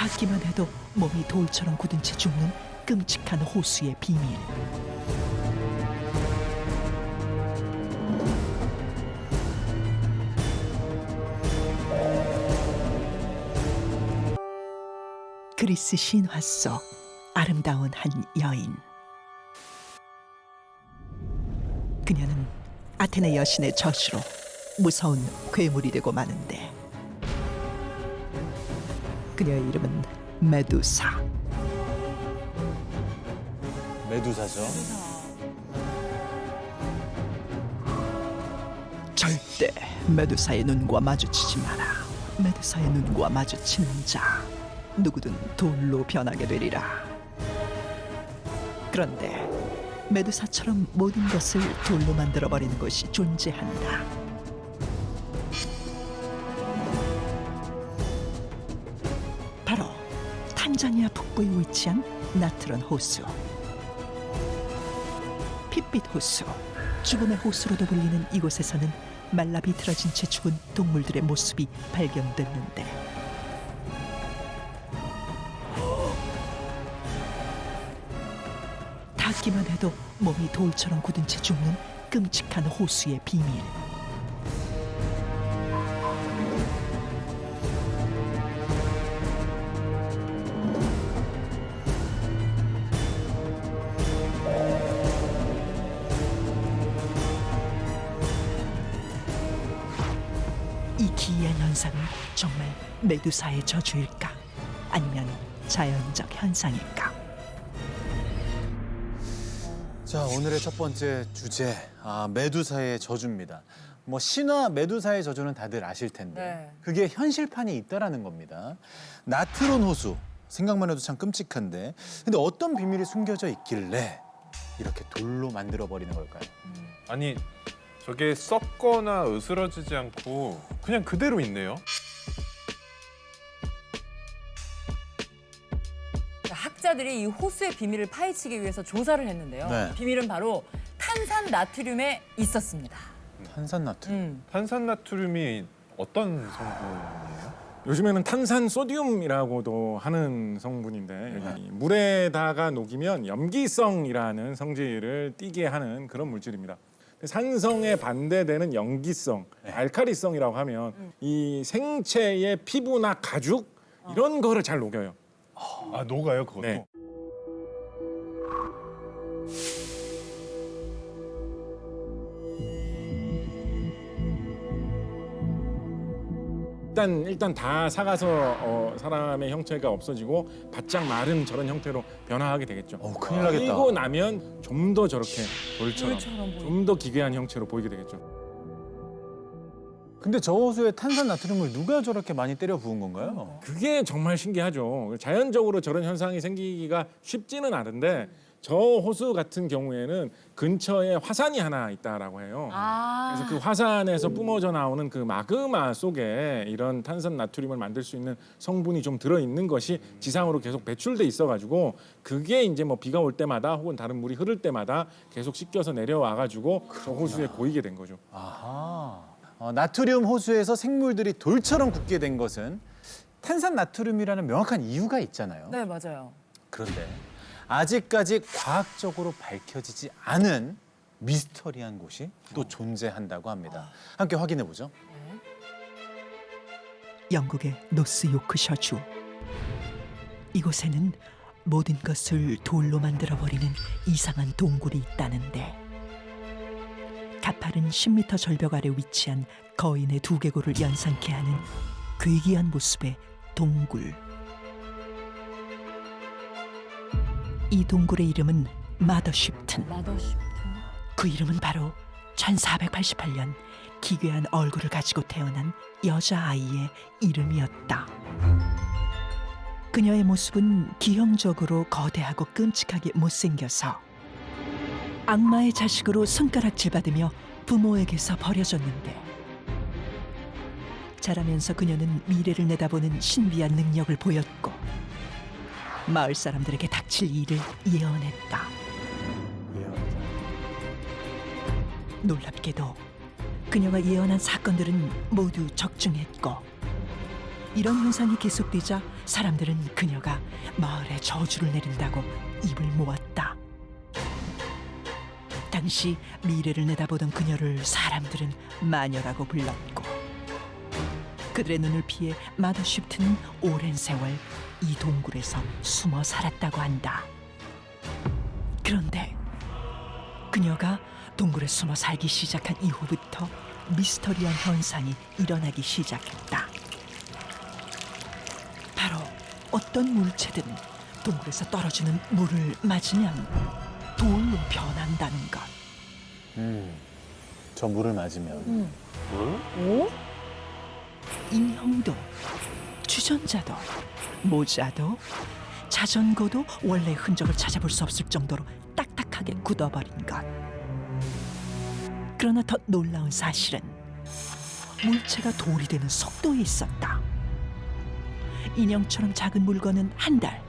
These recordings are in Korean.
닿기만 해도 몸이 돌처럼 굳은 채 죽는 끔찍한 호수의 비밀. 그리스 신화 속 아름다운 한 여인. 그녀는 아테네 여신의 저주로 무서운 괴물이 되고 마는데, 그녀의 이름은 메두사. 메두사죠. 절대 메두사의 눈과 마주치지 마라. 메두사의 눈과 마주치는 자 누구든 돌로 변하게 되리라. 그런데 메두사처럼 모든 것을 돌로 만들어버리는 것이 존재한다. 바로 탄자니아 북부에 위치한 나트론 호수. 핏빛 호수, 죽음의 호수로도 불리는 이곳에서는 말라 비틀어진 채 죽은 동물들의 모습이 발견됐는데, 닿기만 해도 몸이 돌처럼 굳은 채 죽는 끔찍한 호수의 비밀. 이 기이한 현상은 정말 메두사의 저주일까? 아니면 자연적 현상일까? 자, 오늘의 첫 번째 주제, 메두사의 저주입니다. 뭐 신화 메두사의 저주는 다들 아실 텐데 네. 그게 현실판이 있다라는 겁니다. 나트론 호수, 생각만 해도 참 끔찍한데, 근데 어떤 비밀이 숨겨져 있길래 이렇게 돌로 만들어버리는 걸까요? 아니, 저게 썩거나 으스러지지 않고 그냥 그대로 있네요. 학자들이 이 호수의 비밀을 파헤치기 위해서 조사를 했는데요. 네. 비밀은 바로 탄산 나트륨에 있었습니다. 탄산나트륨. 탄산나트륨이 어떤 성분이에요? 요즘에는 탄산 소듐이라고도 하는 성분인데, 여기 물에다가 녹이면 염기성이라는 성질을 띠게 하는 그런 물질입니다. 산성에 반대되는 염기성, 알카리성이라고 하면 이 생체의 피부나 가죽 이런 거를 잘 녹여요. 아, 녹아요, 그것도? 네. 일단 다 사가서 사람의 형체가 없어지고 바짝 마른 저런 형태로 변화하게 되겠죠. 큰일 나겠다. 그리고 나면 좀 더 저렇게 돌처럼 보이죠. 좀 더 기괴한 형체로 보이게 되겠죠. 근데 저 호수에 탄산나트륨을 누가 저렇게 많이 때려 부은 건가요? 그게 정말 신기하죠. 자연적으로 저런 현상이 생기기가 쉽지는 않은데, 저 호수 같은 경우에는 근처에 화산이 하나 있다라고 해요. 그래서 그 화산에서 뿜어져 나오는 그 마그마 속에 이런 탄산 나트륨을 만들 수 있는 성분이 좀 들어있는 것이 지상으로 계속 배출돼 있어가지고, 그게 이제 뭐 비가 올 때마다 혹은 다른 물이 흐를 때마다 계속 씻겨서 내려와가지고 저 호수에 고이게 된 거죠. 아하. 나트륨 호수에서 생물들이 돌처럼 굳게 된 것은 탄산나트륨이라는 명확한 이유가 있잖아요. 네, 맞아요. 그런데 아직까지 과학적으로 밝혀지지 않은 미스터리한 곳이 또 존재한다고 합니다. 함께 확인해 보죠. 영국의 노스 요크셔주. 이곳에는 모든 것을 돌로 만들어버리는 이상한 동굴이 있다는데, 가파른 10m 절벽 아래 위치한 거인의 두개골을 연상케 하는 괴기한 모습의 동굴. 이 동굴의 이름은 마더쉽튼. 마더쉽트. 그 이름은 바로 1488년 기괴한 얼굴을 가지고 태어난 여자아이의 이름이었다. 그녀의 모습은 기형적으로 거대하고 끔찍하게 못생겨서 악마의 자식으로 손가락질받으며 부모에게서 버려졌는데, 자라면서 그녀는 미래를 내다보는 신비한 능력을 보였고 마을 사람들에게 닥칠 일을 예언했다. 놀랍게도 그녀가 예언한 사건들은 모두 적중했고, 이런 현상이 계속되자 사람들은 그녀가 마을에 저주를 내린다고 입을 모았다. 당시 미래를 내다보던 그녀를 사람들은 마녀라고 불렀고, 그들의 눈을 피해 마더쉽트는 오랜 세월 이 동굴에서 숨어 살았다고 한다. 그런데 그녀가 동굴에 숨어 살기 시작한 이후부터 미스터리한 현상이 일어나기 시작했다. 바로 어떤 물체든 동굴에서 떨어지는 물을 맞으면 돌로 변한다는 것. 저 물을 맞으면. 오? 인형도, 주전자도, 모자도, 자전거도 원래 흔적을 찾아볼 수 없을 정도로 딱딱하게 굳어버린 것. 그러나 더 놀라운 사실은 물체가 돌이 되는 속도에 있었다. 인형처럼 작은 물건은 한 달,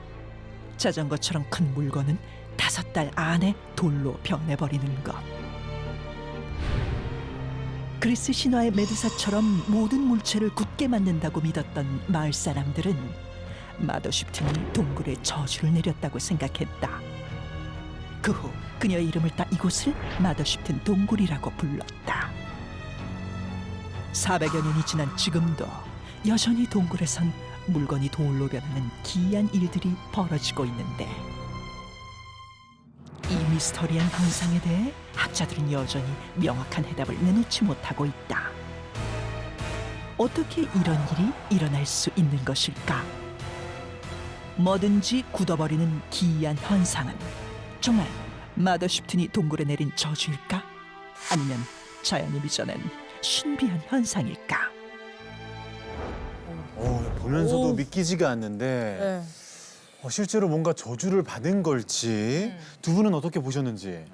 자전거처럼 큰 물건은 5달 안에 돌로 변해버리는 것. 그리스 신화의 메두사처럼 모든 물체를 굳게 만든다고 믿었던 마을 사람들은 마더쉽튼이 동굴에 저주를 내렸다고 생각했다. 그 후 그녀의 이름을 따 이곳을 마더쉽튼 동굴이라고 불렀다. 400여 년이 지난 지금도 여전히 동굴에선 물건이 돌로 변하는 기이한 일들이 벌어지고 있는데, 이 미스터리한 현상에 대해 학자들은 여전히 명확한 해답을 내놓지 못하고 있다. 어떻게 이런 일이 일어날 수 있는 것일까? 뭐든지 굳어버리는 기이한 현상은 정말 마더쉽튼이 동굴에 내린 저주일까? 아니면 자연이 빚어낸 신비한 현상일까? 보면서도 오. 믿기지가 않는데 네. 실제로 뭔가 저주를 받은 걸지 두 분은 어떻게 보셨는지.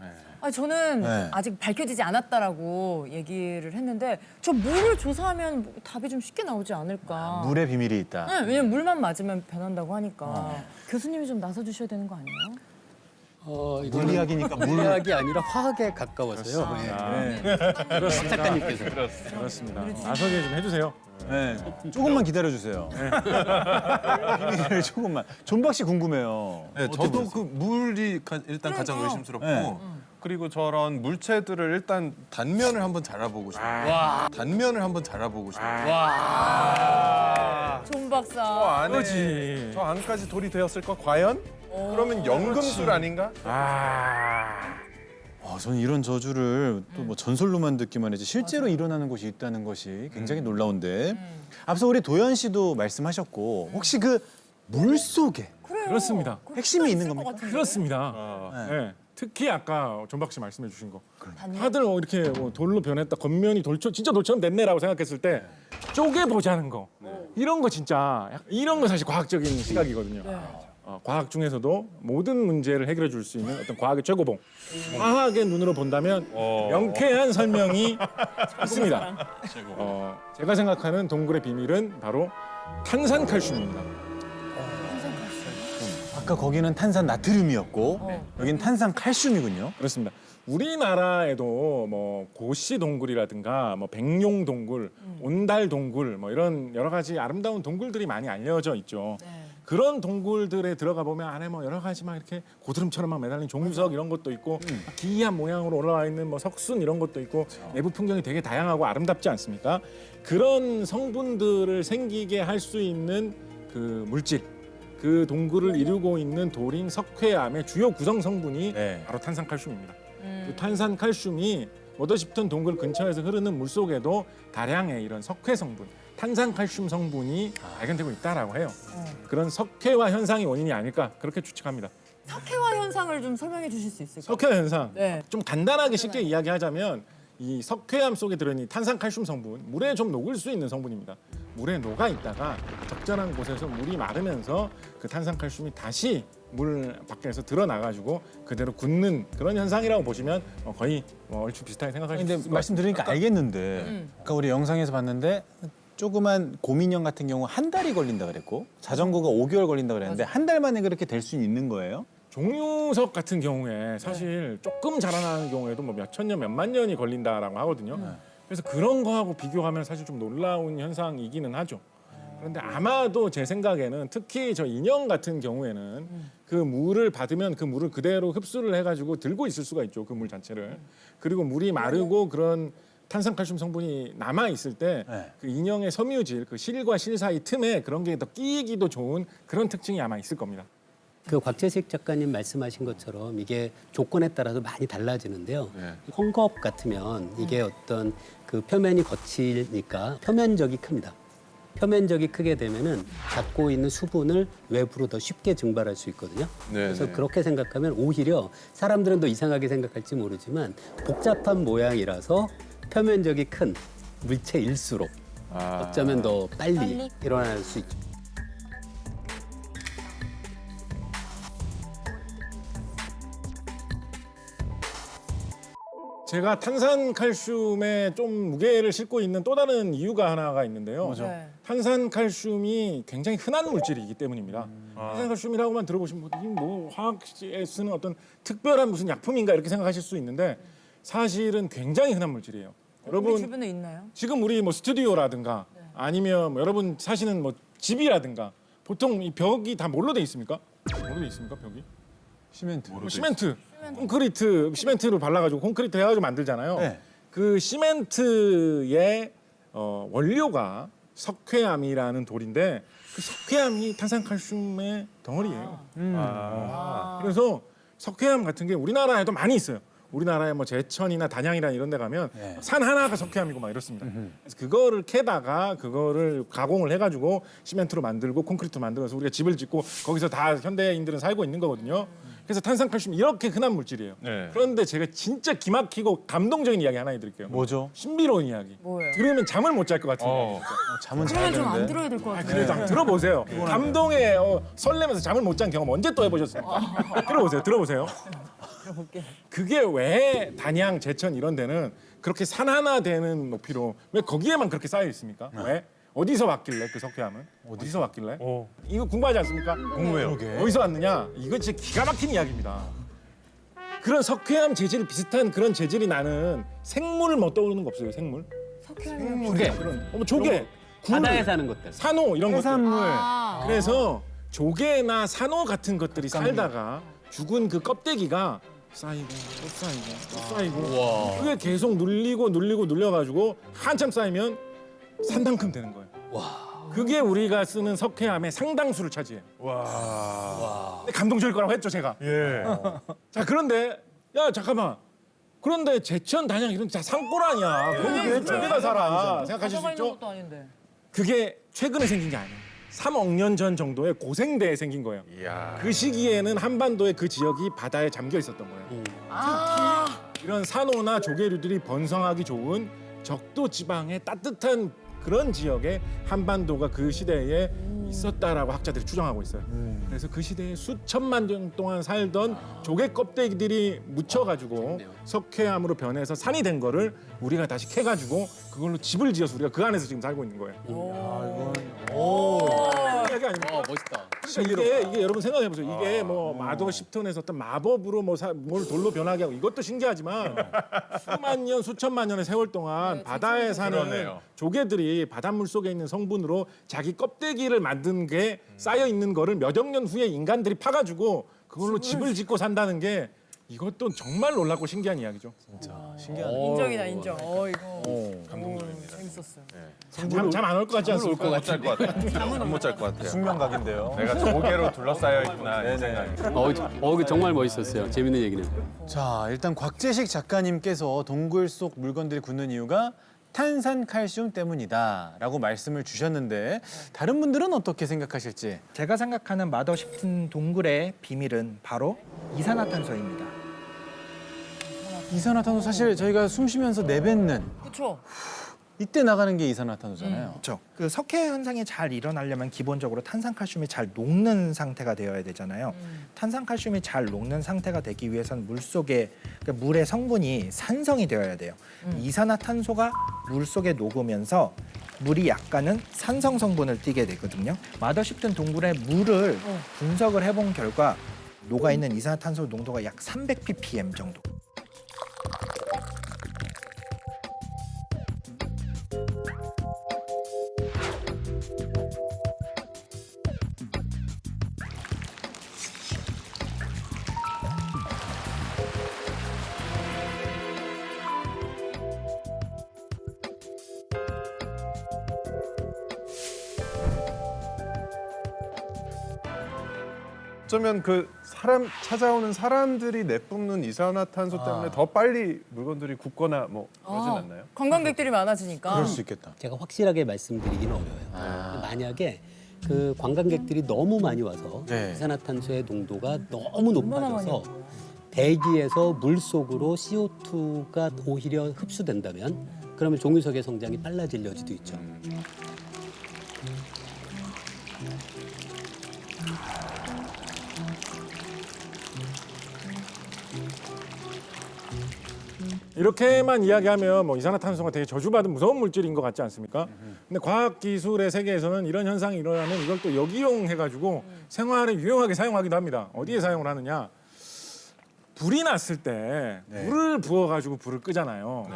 아니, 저는 네. 아직 밝혀지지 않았다라고 얘기를 했는데 저 물을 조사하면 뭐 답이 좀 쉽게 나오지 않을까. 물의 비밀이 있다. 네, 왜냐면 물만 맞으면 변한다고 하니까. 교수님이 좀 나서주셔야 되는 거 아니에요? 물 이야기니까 물. 물리학이 아니라 화학에 가까워서요. 예. 작가님께서. 그렇습니다. 나서게 좀 해주세요. 네. 조금만 기다려 주세요. 비밀을 조금만. 존박 씨 궁금해요. 네, 저도 그 물이 일단 가장 그러니까. 의심스럽고 네. 그리고 저런 물체들을 일단 단면을 한번 잘라보고 싶어요. 단면을 한번 잘라보고 싶어요. 존 저 박사. 안에 그렇지. 저 안까지 돌이 되었을까 과연? 그러면 연금술 아닌가? 저는 이런 저주를 또 뭐 전설로만 듣기만 했지 실제로 일어나는 곳이 있다는 것이 굉장히 놀라운데, 앞서 우리 도연 씨도 말씀하셨고 혹시 그 물 속에 그래요. 그렇습니다. 그럴 핵심이 수가 있는 있을 것 겁니까? 같은데. 그렇습니다. 네. 네. 특히 아까 존박 씨 말씀해 주신 거. 단면. 다들 이렇게 돌로 변했다, 겉면이 진짜 돌처럼 됐네라고 생각했을 때 쪼개 보자는 거, 이런 거 진짜 이런 거 사실 과학적인 시각이거든요. 네. 과학 중에서도 모든 문제를 해결해 줄 수 있는 어떤 과학의 최고봉, 과학의 눈으로 본다면 명쾌한 설명이 있습니다. 제가 생각하는 동굴의 비밀은 바로 탄산칼슘입니다. 아까 거기는 탄산 나트륨이었고 여긴 탄산 칼슘이군요. 그렇습니다. 우리나라에도 뭐 고시 동굴이라든가 뭐 백룡 동굴, 온달 동굴, 뭐 이런 여러 가지 아름다운 동굴들이 많이 알려져 있죠. 네. 그런 동굴들에 들어가 보면 안에 뭐 여러 가지 막 이렇게 고드름처럼 막 매달린 종유석 이런 것도 있고 막 기이한 모양으로 올라와 있는 뭐 석순 이런 것도 있고 내부 풍경이 되게 다양하고 아름답지 않습니까? 그런 성분들을 생기게 할 수 있는 그 물질, 그 동굴을 이루고 있는 돌인 석회암의 주요 구성 성분이 바로 탄산칼슘입니다. 그 탄산칼슘이 워더십턴 동굴 근처에서 흐르는 물 속에도 다량의 이런 석회 성분, 탄산칼슘 성분이 발견되고 있다라고 해요. 그런 석회화 현상이 원인이 아닐까 그렇게 추측합니다. 석회화 현상을 좀 설명해 주실 수 있을까요? 석회화 현상, 네. 좀 간단하게 쉽게 이야기하자면 이 석회암 속에 들어있는 탄산칼슘 성분, 물에 좀 녹을 수 있는 성분입니다. 물에 녹아 있다가 적절한 곳에서 물이 마르면서 그 탄산칼슘이 다시 물 밖에서 드러나가지고 그대로 굳는 그런 현상이라고 보시면 거의 얼추 비슷하게 생각할 수 근데 있을 것 말씀드리니까 알겠는데 아까 우리 영상에서 봤는데 조그만 곰인형 같은 경우 한 달이 걸린다 그랬고 자전거가 5개월 걸린다 그랬는데 한 달 만에 그렇게 될 수 있는 거예요? 종유석 같은 경우에 사실 조금 자라나는 경우에도 뭐 몇천 년, 몇만 년이 걸린다라고 하거든요. 그래서 그런 거하고 비교하면 사실 좀 놀라운 현상이기는 하죠. 그런데 아마도 제 생각에는 특히 저 인형 같은 경우에는 그 물을 받으면 그 물을 그대로 흡수를 해가지고 들고 있을 수가 있죠. 그 물 자체를. 그리고 물이 마르고 그런 탄산칼슘 성분이 남아 있을 때 그 인형의 섬유질, 그 실과 실 사이 틈에 그런 게 더 끼기도 좋은 그런 특징이 아마 있을 겁니다. 그 곽재식 작가님 말씀하신 것처럼 이게 조건에 따라서 많이 달라지는데요. 네. 헝겊 같으면 이게 어떤 그 표면이 거치니까 표면적이 큽니다. 표면적이 크게 되면은 갖고 있는 수분을 외부로 더 쉽게 증발할 수 있거든요. 네, 그래서 네. 그렇게 생각하면 오히려 사람들은 더 이상하게 생각할지 모르지만 복잡한 모양이라서 표면적이 큰 물체일수록 어쩌면 더 빨리 일어날 수 있죠. 제가 탄산칼슘에 좀 무게를 싣고 있는 또 다른 이유가 하나가 있는데요. 네. 탄산칼슘이 굉장히 흔한 물질이기 때문입니다. 탄산칼슘이라고만 들어보시면 뭐 화학에 쓰는 어떤 특별한 무슨 약품인가 이렇게 생각하실 수 있는데 사실은 굉장히 흔한 물질이에요. 우리 여러분 주변에 있나요? 지금 우리 뭐 스튜디오라든가 아니면 뭐 여러분 사시는 뭐 집이라든가 보통 이 벽이 다 뭘로 돼 있습니까? 뭘로 돼 있습니까 벽이? 시멘트. 뭐 시멘트, 콘크리트, 시멘트로 발라가지고 콘크리트 해가지고 만들잖아요. 네. 그 시멘트의 원료가 석회암이라는 돌인데 그 석회암이 탄산칼슘의 덩어리예요. 그래서 석회암 같은 게 우리나라에도 많이 있어요. 우리나라에 뭐 제천이나 단양이나 이런 데 가면 산 하나가 석회암이고 막 이렇습니다. 그래서 그거를 캐다가 그거를 가공을 해가지고 시멘트로 만들고 콘크리트 만들어서 우리가 집을 짓고 거기서 다 현대인들은 살고 있는 거거든요. 그래서 탄산칼슘 이렇게 흔한 물질이에요. 네. 그런데 제가 진짜 기막히고 감동적인 이야기 하나 해드릴게요. 뭐죠? 신비로운 이야기. 뭐예요? 들으면 잠을 못 잘 것 같은 어. 잠은 자야 그러면 좀 안 되는데. 들어야 될 것 같아요. 그래도 한번 들어보세요. 감동에 설레면서 잠을 못 잔 경험 언제 또 해보셨습니까? 들어보세요. 그게 왜 단양, 제천 이런 데는 그렇게 산 하나 되는 높이로 왜 거기에만 그렇게 쌓여 있습니까? 왜? 어디서 왔길래 그 석회암은? 어디서 왔길래? 이거 궁금하지 않습니까? 궁금해요. 어디서 왔느냐? 이건 진짜 기가 막힌 이야기입니다. 그런 석회암 재질 비슷한 그런 재질이 나는 생물을 뭐 떠오르는 거 없어요? 생물? 석회암이 조개, 조개, 굴, 바다에 사는 것들. 산호 이런 것들. 해산물. 그래서 조개나 산호 같은 것들이 살다가 죽은 그 껍데기가 쌓이고 또 쌓이고 또 쌓이고 그게 계속 눌려가지고 한참 쌓이면 산만큼 되는 거예요. 그게 우리가 쓰는 석회암의 상당수를 차지해요. 근데 감동적일 거라고 했죠 제가. 예. 자 그런데 야 잠깐만. 그런데 제천, 단양 이런 다 산골 아니야. 거기 왜 조개가 살아? 생각하실 수 가져가 있는 있죠? 것도 아닌데. 그게 최근에 생긴 게 아니에요. 3억 년 전 정도에 고생대에 생긴 거예요. 이야. 그 시기에는 한반도의 그 지역이 바다에 잠겨 있었던 거예요. 이런 산호나 조개류들이 번성하기 좋은 적도 지방의 따뜻한 그런 지역에 한반도가 그 시대에 있었다라고 학자들이 추정하고 있어요. 그래서 그 시대에 수천만 년 동안 살던 조개 껍데기들이 묻혀가지고 석회암으로 변해서 산이 된 거를 우리가 다시 캐가지고 그걸로 집을 지어서 우리가 그 안에서 지금 살고 있는 거예요. 이야기 아닙니까? 멋있다. 그러니까 이게 여러분 생각해 보세요. 이게 뭐 마도 10톤에서 어떤 마법으로 뭘 돌로 변하게 하고 이것도 신기하지만 수만 년, 수천만 년의 세월 동안 바다에 사는 그러네요. 조개들이 바닷물 속에 있는 성분으로 자기 껍데기를 만든 게 쌓여 있는 거를 몇억 년 후에 인간들이 파가지고 그걸로 집을 짓고 산다는 게 이것도 정말 놀랍고 신기한 이야기죠. 인정이다 인정. 이거 감동적입니다. 재밌었어요. 잠 안 올 것 같지 않습니까? 못잘 것 같아요. 못 잘 것 같아요. 숙명각인데요. 내가 조개로 둘러싸여 있구나 이 생각이. 이거 정말 멋있었어요. 재밌는 얘기네요. 자, 일단 곽재식 작가님께서 동굴 속 물건들이 굳는 이유가 탄산칼슘 때문이다라고 말씀을 주셨는데 다른 분들은 어떻게 생각하실지. 제가 생각하는 맛없는 동굴의 비밀은 바로 이산화탄소입니다. 이산화탄소 사실 저희가 숨 쉬면서 내뱉는 그렇죠. 이때 나가는 게 이산화탄소잖아요. 그렇죠. 그 석회 현상이 잘 일어나려면 기본적으로 탄산칼슘이 잘 녹는 상태가 되어야 되잖아요. 탄산칼슘이 잘 녹는 상태가 되기 위해서는 물 속에 그러니까 물의 성분이 산성이 되어야 돼요. 이산화탄소가 물 속에 녹으면서 물이 약간은 산성 성분을 띠게 되거든요. 맛없는 동굴의 물을 분석을 해본 결과 녹아 있는 이산화탄소 농도가 약 300 ppm 정도. 어쩌면 그 사람 찾아오는 사람들이 내뿜는 이산화탄소 때문에 더 빨리 물건들이 굳거나 뭐 그러진 않나요? 관광객들이 많아지니까. 그럴 수 있겠다. 제가 확실하게 말씀드리기는 어려워요. 만약에 그 관광객들이 너무 많이 와서 네. 이산화탄소의 농도가 너무 얼마나 많이 높아져서 대기에서 물 속으로 CO2가 오히려 흡수된다면 그러면 종유석의 성장이 빨라질 여지도 있죠. 이렇게만 이야기하면 뭐 이산화탄소가 되게 저주받은 무서운 물질인 것 같지 않습니까? 근데 과학기술의 세계에서는 이런 현상이 일어나면 이걸 또 역이용해가지고 생활에 유용하게 사용하기도 합니다. 어디에 사용을 하느냐? 불이 났을 때 네. 물을 부어가지고 불을 끄잖아요.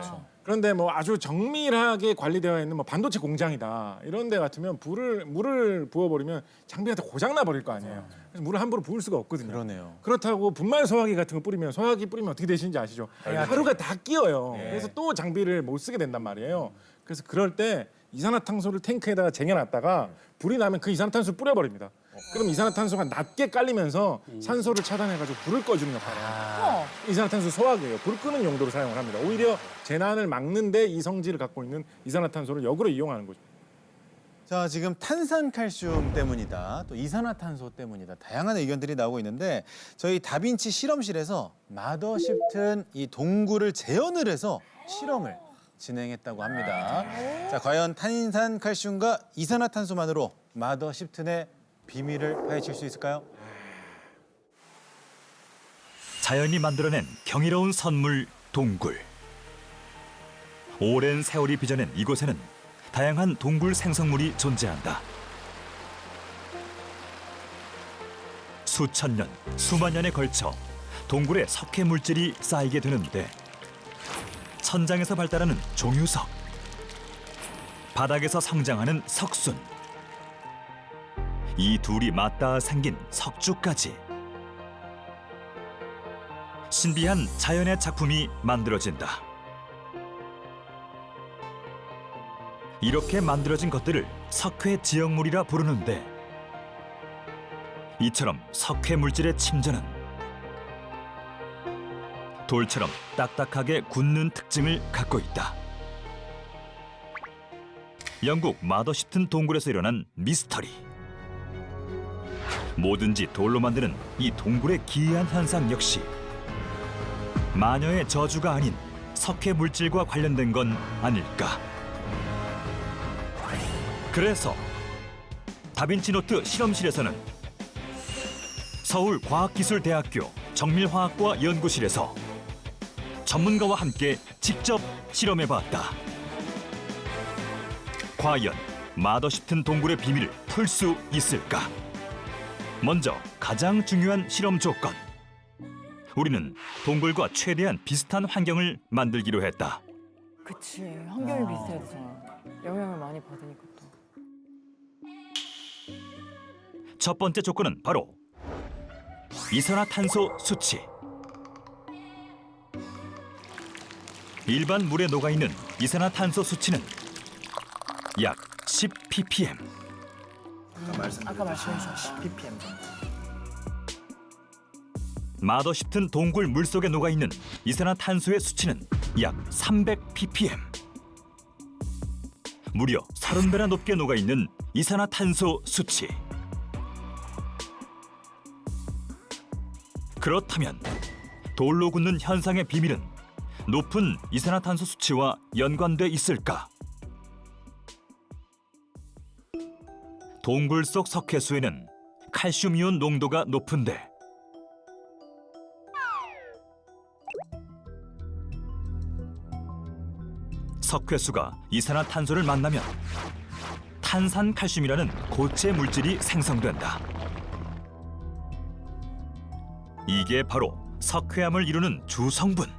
그런데 뭐 아주 정밀하게 관리되어 있는 뭐 반도체 공장이다 이런 데 같으면 물을 부어버리면 장비가 다 고장나 버릴 거 아니에요. 그래서 물을 함부로 부을 수가 없거든요. 그러네요. 그렇다고 분말 소화기 같은 거 뿌리면 소화기 뿌리면 어떻게 되시는지 아시죠? 하루가 다 끼어요. 네. 그래서 또 장비를 못 쓰게 된단 말이에요. 그래서 그럴 때 이산화탄소를 탱크에다가 쟁여놨다가 불이 나면 그 이산화탄소를 뿌려버립니다. 그럼 이산화탄소가 낮게 깔리면서 산소를 차단해가지고 불을 꺼주는 역할을 해요. 이산화탄소 소화기예요. 불 끄는 용도로 사용을 합니다. 오히려 재난을 막는데 이 성질을 갖고 있는 이산화탄소를 역으로 이용하는 거죠. 자, 지금 탄산칼슘 때문이다, 또 이산화탄소 때문이다, 다양한 의견들이 나오고 있는데 저희 다빈치 실험실에서 마더쉽튼 이 동굴을 재현을 해서 실험을 진행했다고 합니다. 자, 과연 탄산칼슘과 이산화탄소만으로 마더쉽튼의 비밀을 파헤칠 수 있을까요? 자연이 만들어낸 경이로운 선물 동굴. 오랜 세월이 빚어낸 이곳에는 다양한 동굴 생성물이 존재한다. 수천 년, 수만 년에 걸쳐 동굴에 석회 물질이 쌓이게 되는데 천장에서 발달하는 종유석, 바닥에서 성장하는 석순, 이 둘이 맞닿아 생긴 석주까지 신비한 자연의 작품이 만들어진다. 이렇게 만들어진 것들을 석회 지역물이라 부르는데 이처럼 석회 물질의 침전은 돌처럼 딱딱하게 굳는 특징을 갖고 있다. 영국 마더쉽튼 동굴에서 일어난 미스터리. 뭐든지 돌로 만드는 이 동굴의 기이한 현상 역시 마녀의 저주가 아닌 석회 물질과 관련된 건 아닐까. 그래서 다빈치노트 실험실에서는 서울과학기술대학교 정밀화학과 연구실에서 전문가와 함께 직접 실험해봤다. 과연 마더쉽튼 동굴의 비밀을 풀 수 있을까? 먼저 가장 중요한 실험 조건. 우리는 동굴과 최대한 비슷한 환경을 만들기로 했다. 그치. 환경이 비슷해야 되잖아. 영향을 많이 받으니까 또. 첫 번째 조건은 바로 이산화탄소 수치. 일반 물에 녹아있는 이산화탄소 수치는 약 10 ppm. 아까 말씀해 주셨죠. 10ppm 정도. 마더쉽튼 동굴 물속에 녹아있는 이산화탄소의 수치는 약 300 ppm. 무려 30배나 높게 녹아있는 이산화탄소 수치. 그렇다면 돌로 굳는 현상의 비밀은 높은 이산화탄소 수치와 연관돼 있을까? 동굴 속 석회수에는 칼슘이온 농도가 높은데 석회수가 이산화탄소를 만나면 탄산칼슘이라는 고체 물질이 생성된다. 이게 바로 석회암을 이루는 주성분.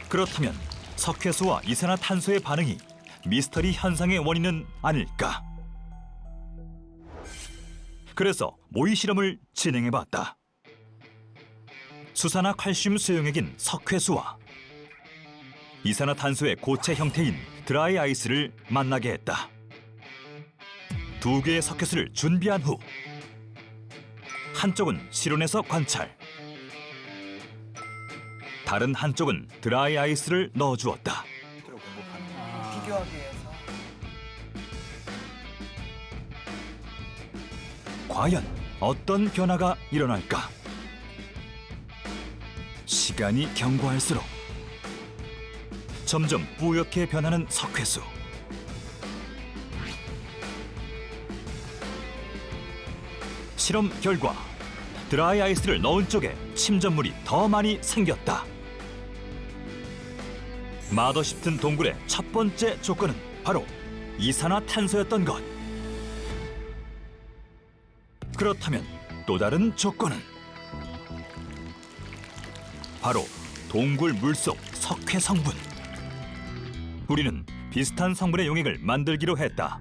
그렇다면 석회수와 이산화탄소의 반응이 미스터리 현상의 원인은 아닐까? 그래서 모의 실험을 진행해봤다. 수산화 칼슘 수용액인 석회수와 이산화탄소의 고체 형태인 드라이 아이스를 만나게 했다. 두 개의 석회수를 준비한 후 한쪽은 실온에서 관찰, 다른 한쪽은 드라이 아이스를 넣어주었다. 비교하기 위해서. 과연 어떤 변화가 일어날까? 시간이 경과할수록 점점 뿌옇게 변하는 석회수. 실험 결과 드라이 아이스를 넣은 쪽에 침전물이 더 많이 생겼다. 마더십튼 동굴의 첫 번째 조건은 바로 이산화탄소였던 것. 그렇다면 또 다른 조건은 바로 동굴 물속 석회 성분. 우리는 비슷한 성분의 용액을 만들기로 했다.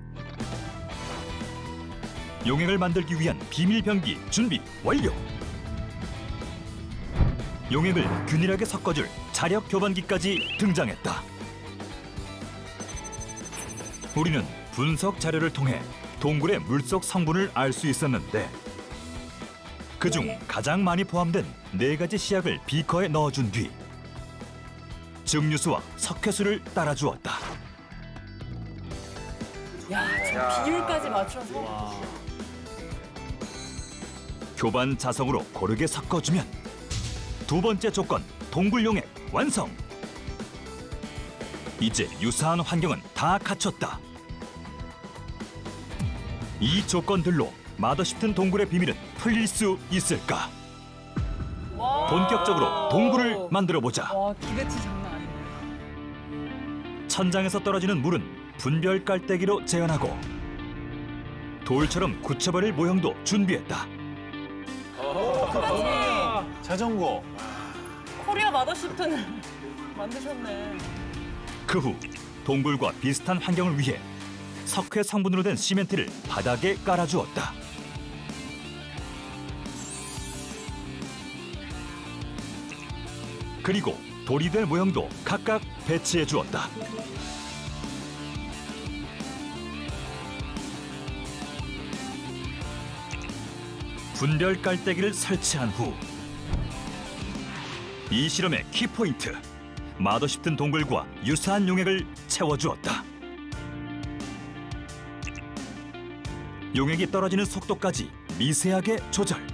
용액을 만들기 위한 비밀 병기 준비 완료. 용액을 균일하게 섞어줄 자력 교반기까지 등장했다. 우리는 분석 자료를 통해 동굴의 물속 성분을 알 수 있었는데 그중 가장 많이 포함된 4가지 시약을 비커에 넣어준 뒤 증류수와 석회수를 따라주었다. 야, 저 비율까지 맞춰서. 교반 자성으로 고르게 섞어주면 두 번째 조건 동굴 용액 완성. 이제 유사한 환경은 다 갖췄다. 이 조건들로 마더십튼 동굴의 비밀은 풀릴 수 있을까? 본격적으로 동굴을 만들어 보자. 와, 기대치 장난 아니네. 천장에서 떨어지는 물은 분별 깔때기로 재현하고 돌처럼 굳혀버릴 모형도 준비했다. 자전거. 코리아 마더십튼을 만드셨네. 그 후 동굴과 비슷한 환경을 위해 석회 성분으로 된 시멘트를 바닥에 깔아주었다. 그리고 돌이 될 모형도 각각 배치해 주었다. 분별 깔때기를 설치한 후 이 실험의 키포인트, 마더십튼 동굴과 유사한 용액을 채워주었다. 용액이 떨어지는 속도까지 미세하게 조절.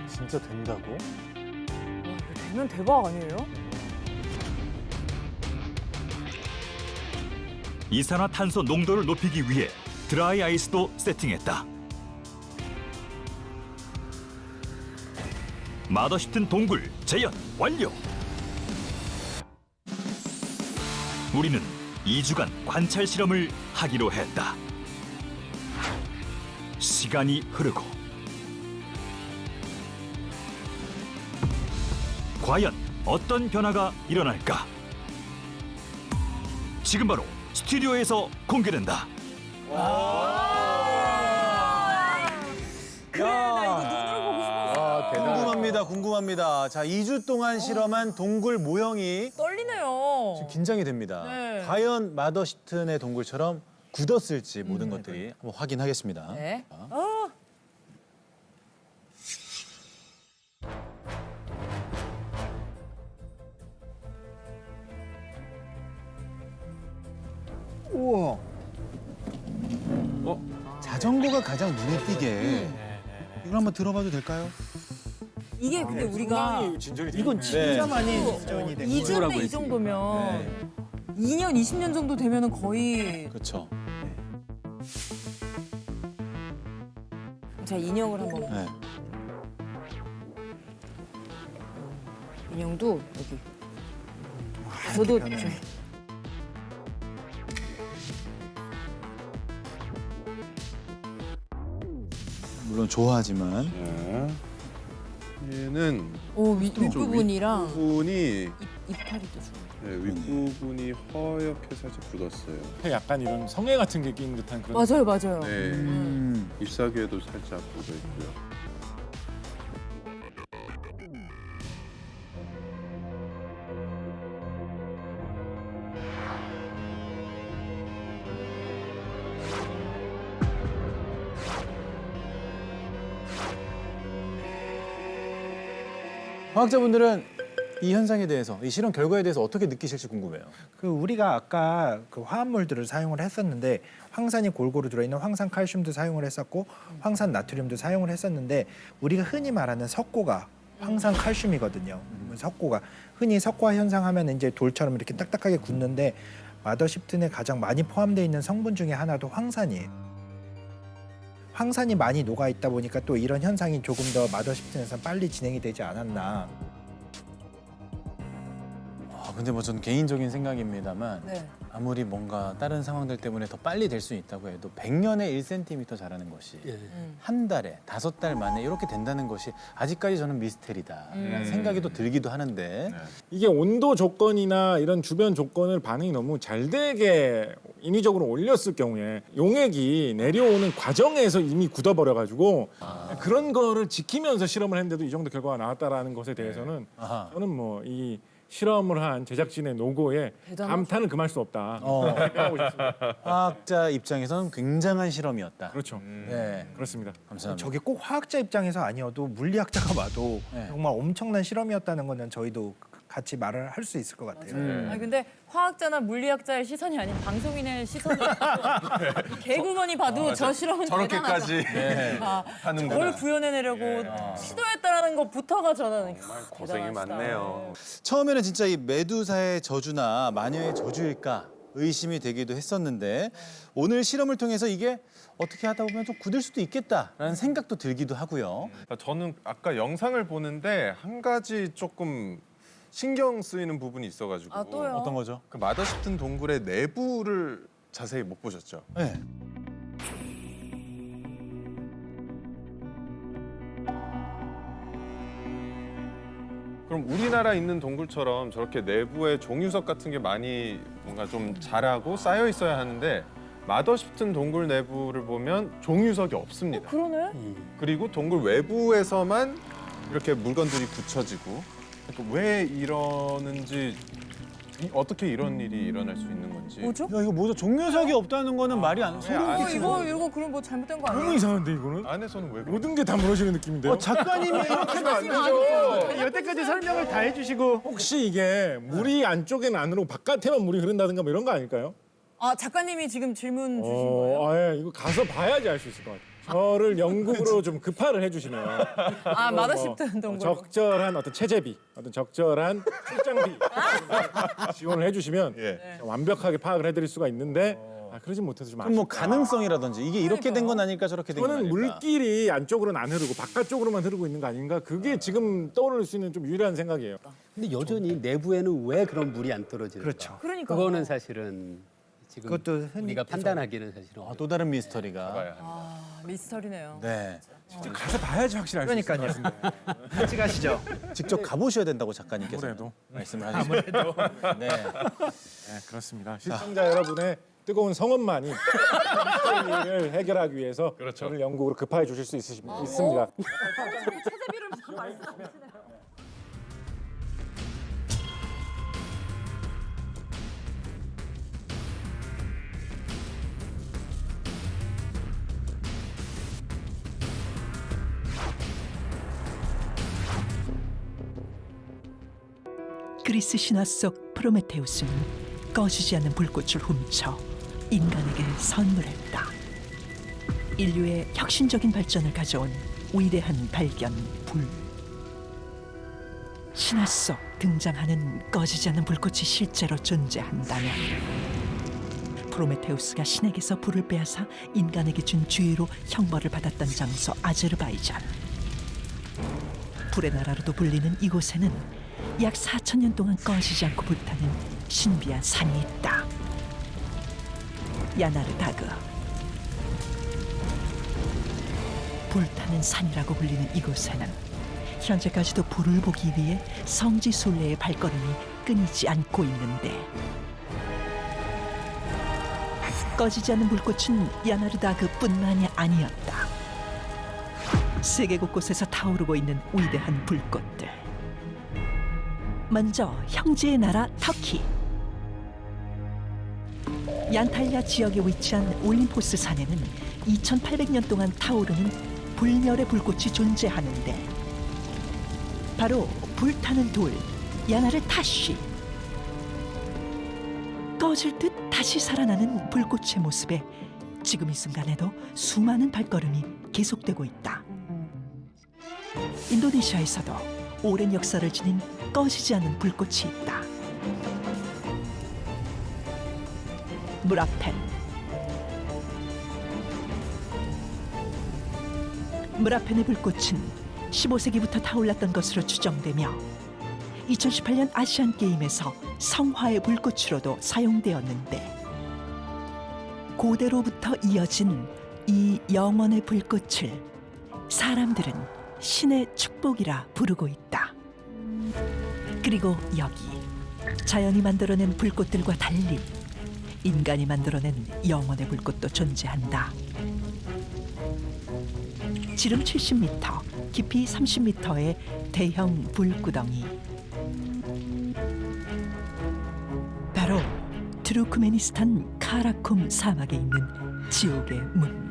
진짜 된다고? 와, 이거 되면 대박 아니에요? 이산화탄소 농도를 높이기 위해 드라이 아이스도 세팅했다. 마더십튼 동굴 재현 완료. 우리는 2주간 관찰 실험을 하기로 했다. 시간이 흐르고 과연 어떤 변화가 일어날까? 지금 바로 스튜디오에서 공개된다. 그래, 나 이거 눈으로 보고 싶었어. 궁금합니다. 궁금합니다. 자, 2주 동안 실험한 동굴 모형이 떨리네요. 지금 긴장이 됩니다. 네. 과연 마더십튼의 동굴처럼 굳었을지 모든 것들이 한번 확인하겠습니다. 네. 우와. 자전거가 가장 눈에 띄게 이걸 한번 들어봐도 될까요? 이게 근데 우리가 이건 진짜 많이 지원이 된 거예요. 2주인데 이 정도면 2년, 20년 정도 되면은 거의 그렇죠. 자, 인형을 한번 네. 인형도 여기 저도 물론 좋아하지만 얘는 윗부분이랑 부분이 이파리도 좀 윗부분이 허옇게 살짝 굳었어요. 약간 이런 성에 같은 게 낀 듯한 그런. 맞아요, 맞아요. 네. 잎사귀에도 살짝 굳어 있고요. 과학자분들은 이 현상에 대해서, 이 실험 결과에 대해서 어떻게 느끼실지 궁금해요. 그 우리가 아까 그 화합물들을 사용을 했었는데 황산이 골고루 들어있는 황산 칼슘도 사용을 했었고 황산 나트륨도 사용을 했었는데 우리가 흔히 말하는 석고가 황산 칼슘이거든요. 석고가 흔히 석화 현상 하면 이제 돌처럼 이렇게 딱딱하게 굳는데 마더십튼에 가장 많이 포함되어 있는 성분 중에 하나도 황산이에요. 황산이 많이 녹아 있다 보니까 또 이런 현상이 조금 더 마더십튼에서 빨리 진행이 되지 않았나. 근데 뭐 전 개인적인 생각입니다만 네. 아무리 뭔가 다른 상황들 때문에 더 빨리 될 수 있다고 해도 100년에 1cm 자라는 것이 예. 한 달에 5달 만에 이렇게 된다는 것이 아직까지 저는 미스테리다라는 생각이 또 들기도 하는데 이게 온도 조건이나 이런 주변 조건을 반응이 너무 잘 되게 인위적으로 올렸을 경우에 용액이 내려오는 과정에서 이미 굳어버려가지고 그런 거를 지키면서 실험을 했는데도 이 정도 결과가 나왔다라는 것에 대해서는 아하. 저는 뭐 이 실험을 한 제작진의 노고에 대단하죠. 감탄을 금할 수 없다. 생각하고 싶습니다. 과학자 입장에서는 굉장한 실험이었다. 그렇죠. 네, 그렇습니다. 감사합니다. 저게 꼭 화학자 입장에서 아니어도 물리학자가 봐도 네. 정말 엄청난 실험이었다는 거는 저희도 같이 말을 할 수 있을 것 같아요. 아니 근데 화학자나 물리학자의 시선이 아닌 방송인의 시선으로 개구먼이 봐도 저 실험은 저렇게까지 대단하다. 하는구나. 뭘 구현해내려고 시도했다라는 것부터가 저는 고생이 대단하시다. 많네요. 처음에는 진짜 이 메두사의 저주나 마녀의 저주일까 의심이 되기도 했었는데 오늘 실험을 통해서 이게 어떻게 하다 보면 좀 굳을 수도 있겠다라는 생각도 들기도 하고요. 저는 아까 영상을 보는데 한 가지 조금 신경 쓰이는 부분이 있어가지고 아, 또요? 어떤 거죠? 그 마더십튼 동굴의 내부를 자세히 못 보셨죠? 네. 그럼 우리나라 있는 동굴처럼 저렇게 내부에 종유석 같은 게 많이 뭔가 좀 자라고 쌓여 있어야 하는데 마더십튼 동굴 내부를 보면 종유석이 없습니다. 그러네. 그리고 동굴 외부에서만 이렇게 물건들이 굳혀지고 그러니까 왜 이러는지 어떻게 이런 일이 일어날 수 있는 건지. 뭐죠? 야 이거 뭐죠? 종료석이 없다는 거는 말이 안 돼. 이거 그럼 뭐 잘못된 거 너무 아니에요? 이상한데 이거는? 안에서는 왜 그래? 모든 게 다 무너지는 느낌인데요? 작가님이 이렇게 안 되죠. 여태까지 설명을 다 해주시고 혹시 이게 물이 안쪽에는 안으로 바깥에만 물이 흐른다든가 뭐 이런 거 아닐까요? 아 작가님이 지금 질문 주신 거예요? 예, 이거 가서 봐야지 알 수 있을 것 같아요. 저를 영국으로 좀 급파를 해주시면 아 마더십튼 동굴. 적절한 어떤 체재비, 어떤 적절한 출장비 지원을 해주시면 예. 완벽하게 파악을 해드릴 수가 있는데 그러진 못해서 좀 그럼 뭐 아쉽다. 가능성이라든지 이게 이렇게 된 건 아닐까 저렇게 된 건 저는 아닐까. 물길이 안쪽으로는 안 흐르고 바깥쪽으로만 흐르고 있는 거 아닌가? 그게 지금 떠오를 수 있는 좀 유일한 생각이에요. 근데 여전히 내부에는 왜 그런 물이 안 떨어지는가? 그렇죠. 그러니까. 그거는 사실은 지금 그것도 흔히 우리가 판단하기는 사실은 아, 어려워요. 또 다른 미스터리가. 봐야 합니다. 아 미스터리네요. 네. 직접 가서 봐야지 확실히 알 수 있을 것 그러니까요. 같은데. 같이 가시죠. 직접 가보셔야 된다고 작가님께서 아무래도. 말씀을 하시죠. 네. 네, 그렇습니다. 시청자 여러분의 뜨거운 성원만이 미스터리를 해결하기 위해서 저를 영국으로 급파해 주실 수 있습니다. 체제비를 말씀하시네요. 그리스 신화 속 프로메테우스는 꺼지지 않는 불꽃을 훔쳐 인간에게 선물했다. 인류의 혁신적인 발전을 가져온 위대한 발견 불. 신화 속 등장하는 꺼지지 않는 불꽃이 실제로 존재한다면 프로메테우스가 신에게서 불을 빼앗아 인간에게 준 주의로 형벌을 받았던 장소 아제르바이잔. 불의 나라로도 불리는 이곳에는 약 4,000년 동안 꺼지지 않고 불타는 신비한 산이 있다. 야나르다그. 불타는 산이라고 불리는 이곳에는 현재까지도 불을 보기 위해 성지 순례의 발걸음이 끊이지 않고 있는데 꺼지지 않는 불꽃은 야나르다그뿐만이 아니었다. 세계 곳곳에서 타오르고 있는 위대한 불꽃들. 먼저 형제의 나라 터키. 얀탈리아 지역에 위치한 올림포스 산에는 2,800년 동안 타오르는 불멸의 불꽃이 존재하는데 바로 불타는 돌, 야나르 타쉬. 꺼질 듯 다시 살아나는 불꽃의 모습에 지금 이 순간에도 수많은 발걸음이 계속되고 있다. 인도네시아에서도 오랜 역사를 지닌 꺼지지 않는 불꽃이 있다. 무라펜. 무라펜의 불꽃은 15세기부터 타올랐던 것으로 추정되며 2018년 아시안 게임에서 성화의 불꽃으로도 사용되었는데 고대로부터 이어진 이 영원의 불꽃을 사람들은 신의 축복이라 부르고 있다. 그리고 여기 자연이 만들어낸 불꽃들과 달리 인간이 만들어낸 영원의 불꽃도 존재한다. 지름 70m, 깊이 30m의 대형 불구덩이. 바로 투르크메니스탄 카라쿰 사막에 있는 지옥의 문.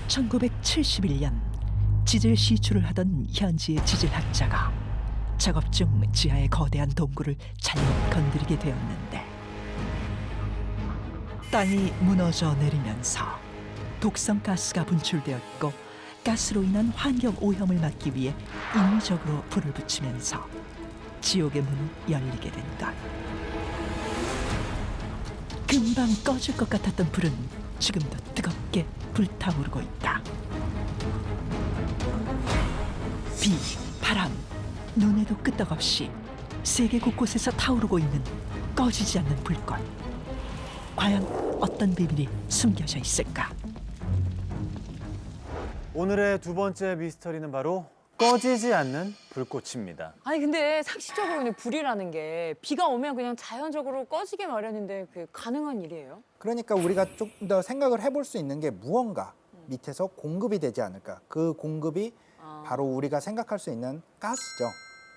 (1971년) 지질 시추를 하던 현지의 지질학자가 작업 중 지하의 거대한 동굴을 잘못 건드리게 되었는데 땅이 무너져 내리면서 독성 가스가 분출되었고 가스로 인한 환경 오염을 막기 위해 인위적으로 불을 붙이면서 지옥의 문이 열리게 된 것. 금방 꺼질 것 같았던 불은 지금도 뜨겁게 불타오르고 있다. 비, 바람, 눈에도 끄떡없이 세계 곳곳에서 타오르고 있는 꺼지지 않는 불꽃. 과연 어떤 비밀이 숨겨져 있을까? 오늘의 두 번째 미스터리는 바로 꺼지지 않는 불꽃입니다. 아니 근데 상식적으로 그냥 불이라는 게 비가 오면 그냥 자연적으로 꺼지게 마련인데 그게 가능한 일이에요? 그러니까 우리가 좀 더 생각을 해볼 수 있는 게 무언가 밑에서 공급이 되지 않을까. 그 공급이 바로 우리가 생각할 수 있는 가스죠.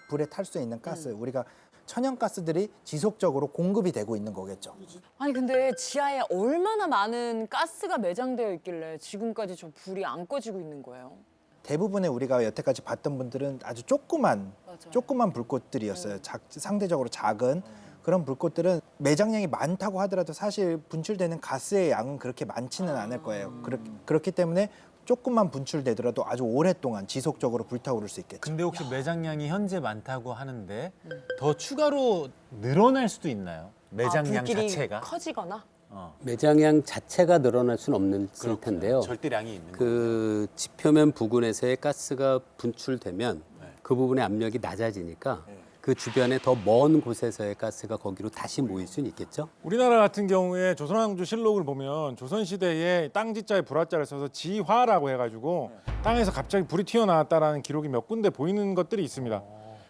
불에 탈 수 있는 가스. 우리가 천연가스들이 지속적으로 공급이 되고 있는 거겠죠. 아니 근데 지하에 얼마나 많은 가스가 매장되어 있길래 지금까지 저 불이 안 꺼지고 있는 거예요? 대부분의 우리가 여태까지 봤던 분들은 아주 조그만 불꽃들이었어요. 상대적으로 작은 그런 불꽃들은 매장량이 많다고 하더라도 사실 분출되는 가스의 양은 그렇게 많지는 않을 거예요. 그렇기 때문에 조금만 분출되더라도 아주 오랫동안 지속적으로 불타오를 수 있겠죠. 근데 혹시 매장량이 현재 많다고 하는데 더 추가로 늘어날 수도 있나요? 매장량 불길이 자체가? 커지거나? 매장량 자체가 늘어날 수는 없는 텐데요. 절대량이 있는 그 지표면 부근에서의 가스가 분출되면 그 부분의 압력이 낮아지니까 그 주변에 더 먼 곳에서의 가스가 거기로 다시 모일 수는 있겠죠. 우리나라 같은 경우에 조선왕조실록을 보면 조선시대에 땅지자에 불화자를 써서 지화라고 해가지고 땅에서 갑자기 불이 튀어나왔다라는 기록이 몇 군데 보이는 것들이 있습니다.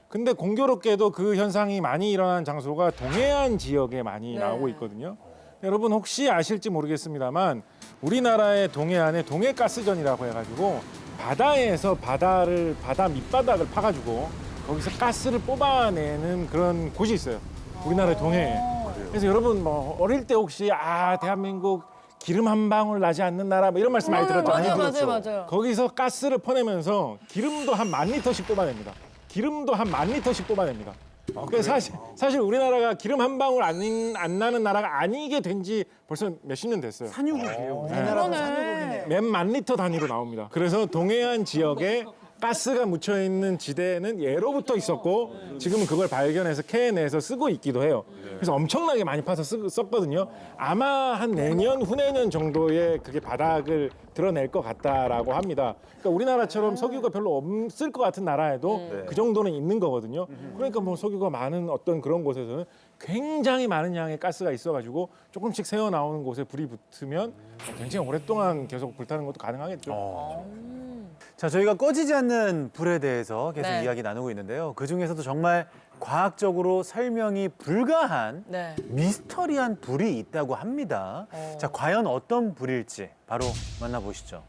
근데 공교롭게도 그 현상이 많이 일어난 장소가 동해안 지역에 많이 나오고 있거든요. 여러분 혹시 아실지 모르겠습니다만 우리나라의 동해안에 동해가스전이라고 해가지고 바다에서 바다 밑바닥을 파가지고 거기서 가스를 뽑아내는 그런 곳이 있어요. 우리나라의 동해에. 그래서 여러분 뭐 어릴 때 혹시 대한민국 기름 한 방울 나지 않는 나라 뭐 이런 말씀 많이 들었잖아요. 맞아요. 거기서 가스를 퍼내면서 기름도 한 10,000리터씩 뽑아냅니다. 기름도 한 10,000리터씩 뽑아냅니다. 그래서 사실 우리나라가 기름 한 방울 안 나는 나라가 아니게 된 지 벌써 몇십 년 됐어요. 산유국이에요. 우리나라도 산유국이네요. 몇 만 리터 단위로 나옵니다. 그래서 동해안 지역에 가스가 묻혀 있는 지대는 예로부터 있었고 지금은 그걸 발견해서 캐내서 쓰고 있기도 해요. 그래서 엄청나게 많이 파서 썼거든요. 아마 한 내년, 후내년 정도에 그게 바닥을 드러낼 것 같다라고 합니다. 그러니까 우리나라처럼 석유가 별로 없을 것 같은 나라에도 그 정도는 있는 거거든요. 그러니까 뭐 석유가 많은 어떤 그런 곳에서는 굉장히 많은 양의 가스가 있어가지고 조금씩 새어 나오는 곳에 불이 붙으면 굉장히 오랫동안 계속 불타는 것도 가능하겠죠. 자, 저희가 꺼지지 않는 불에 대해서 계속 이야기 나누고 있는데요. 그중에서도 정말 과학적으로 설명이 불가한 미스터리한 불이 있다고 합니다. 자, 과연 어떤 불일지 바로 만나보시죠.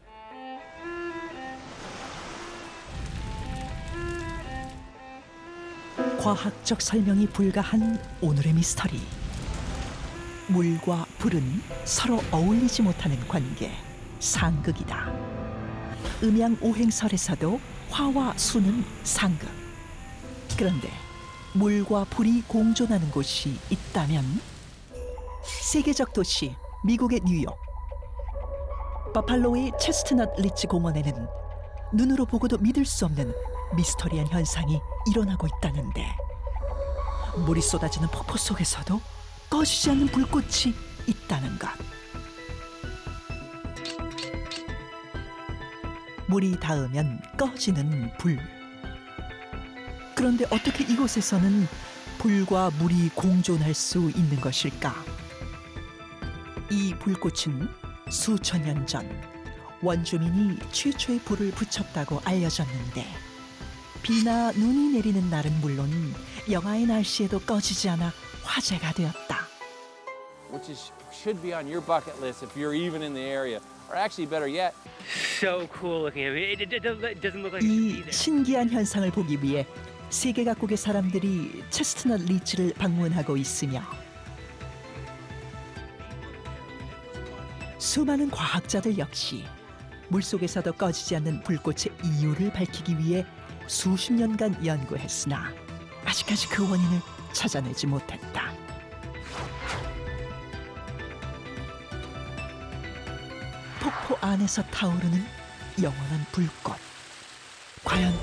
과학적 설명이 불가한 오늘의 미스터리. 물과 불은 서로 어울리지 못하는 관계. 상극이다. 음양 오행설에서도 화와 수는 상극. 그런데 물과 불이 공존하는 곳이 있다면 세계적 도시 미국의 뉴욕. 버팔로의 체스트넛 리치 공원에는 눈으로 보고도 믿을 수 없는 미스터리한 현상이 일어나고 있다는데 물이 쏟아지는 폭포 속에서도 꺼지지 않는 불꽃이 있다는 것. 물이 닿으면 꺼지는 불. 그런데 어떻게 이곳에서는 불과 물이 공존할 수 있는 것일까? 이 불꽃은 수천 년 전 원주민이 최초의 불을 붙였다고 알려졌는데 비나 눈이 내리는 날은 물론 영하의 날씨에도 꺼지지 않아 화제가 되었다. which should be on your bucket list if you're even in the area. Or actually, better yet, So cool looking. I mean, it doesn't look like it should be 이 there. 신기한 현상을 보기 위해 세계 각국의 사람들이 체스트넛 리치를 방문하고 있으며 수많은 과학자들 역시 물속에서도 꺼지지 않는 불꽃의 이유를 밝히기 위해 수십 년간 연구했으나 아직까지 그 원인을 찾아내지 못했다. 폭포 안에서 타오르는 영원한 불꽃. 과연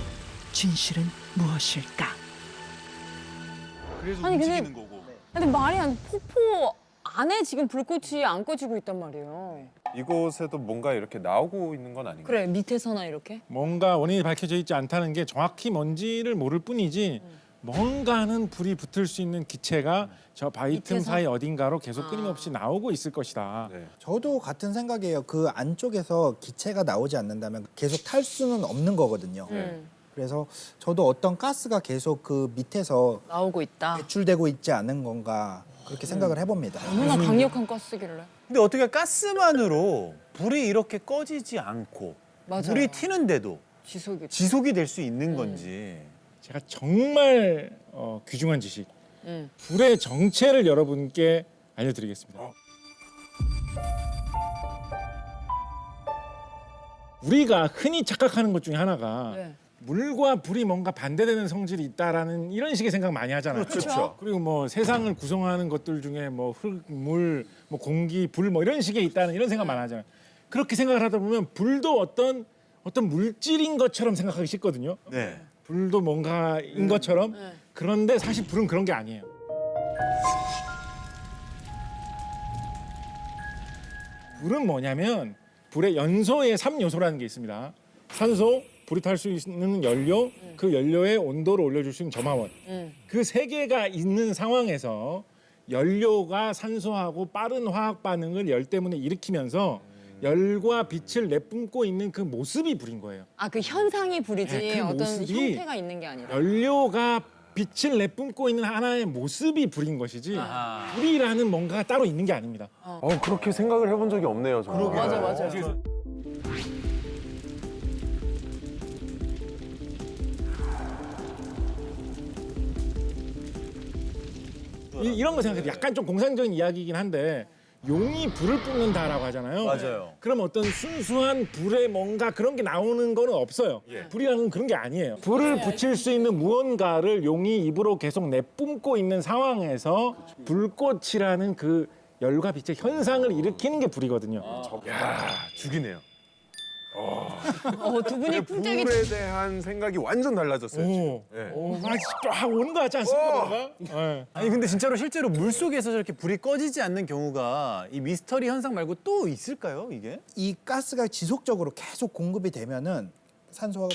진실은 무엇일까? 그래서 아니, 근데- 움직이는 거고. 근데 말이 안 폭포 안에 지금 불꽃이 안 꺼지고 있단 말이에요. 이곳에도 뭔가 이렇게 나오고 있는 건 아닌가요? 그래 밑에서나 이렇게. 뭔가 원인이 밝혀져 있지 않다는 게 정확히 뭔지를 모를 뿐이지 뭔가는 불이 붙을 수 있는 기체가 저 바위 틈 밑에서? 사이 어딘가로 계속 끊임없이 나오고 있을 것이다. 네. 저도 같은 생각이에요. 그 안쪽에서 기체가 나오지 않는다면 계속 탈 수는 없는 거거든요. 그래서 저도 어떤 가스가 계속 그 밑에서 나오고 있다. 배출되고 있지 않은 건가 그렇게 생각을 해봅니다. 얼마나 강력한 가스길래. 근데 어떻게 가스만으로 불이 이렇게 꺼지지 않고 맞아요. 불이 튀는데도 지속이. 지속이 될 수 있는 건지. 제가 정말 귀중한 지식, 음. 불의 정체를 여러분께 알려드리겠습니다. 우리가 흔히 착각하는 것 중에 하나가 네. 물과 불이 뭔가 반대되는 성질이 있다라는 이런 식의 생각 많이 하잖아요. 그렇죠. 그리고 뭐 세상을 구성하는 것들 중에 뭐 흙, 물, 뭐 공기, 불 뭐 이런 식의 있다는 이런 생각 많이 하잖아요. 그렇게 생각을 하다 보면 불도 어떤 물질인 것처럼 생각하기 쉽거든요. 네. 불도 뭔가인 것처럼. 네. 그런데 사실 불은 그런 게 아니에요. 불은 뭐냐면 불의 연소의 3요소라는 게 있습니다. 산소, 불이 탈 수 있는 연료, 그 연료의 온도를 올려줄 수 있는 점화원. 그 세 개가 있는 상황에서 연료가 산소하고 빠른 화학 반응을 열 때문에 일으키면서 열과 빛을 내뿜고 있는 그 모습이 불인 거예요. 아 그 현상이 불이지 네, 그 어떤 모습이 형태가 있는 게 아니라. 연료가 빛을 내뿜고 있는 하나의 모습이 불인 것이지 불이라는 뭔가가 따로 있는 게 아닙니다. 그렇게 생각을 해본 적이 없네요, 정말. 맞아. 이런 거 생각해도 약간 좀 공상적인 이야기이긴 한데 용이 불을 뿜는다라고 하잖아요. 맞아요. 그럼 어떤 순수한 불에 뭔가 그런 게 나오는 거는 없어요. 불이라는 건 그런 게 아니에요. 불을 붙일 수 있는 무언가를 용이 입으로 계속 내뿜고 있는 상황에서 불꽃이라는 그 열과 빛의 현상을 일으키는 게 불이거든요. 야, 죽이네요. 두 분이 풍짝이 불에 대한 생각이 완전 달라졌어요. 지금. 네. 쫙 오는 거 같지 않습니까? 뭔가? 네. 아니 근데 진짜로 실제로 물 속에서 저렇게 불이 꺼지지 않는 경우가 이 미스터리 현상 말고 또 있을까요, 이게? 이 가스가 지속적으로 계속 공급이 되면은 산소와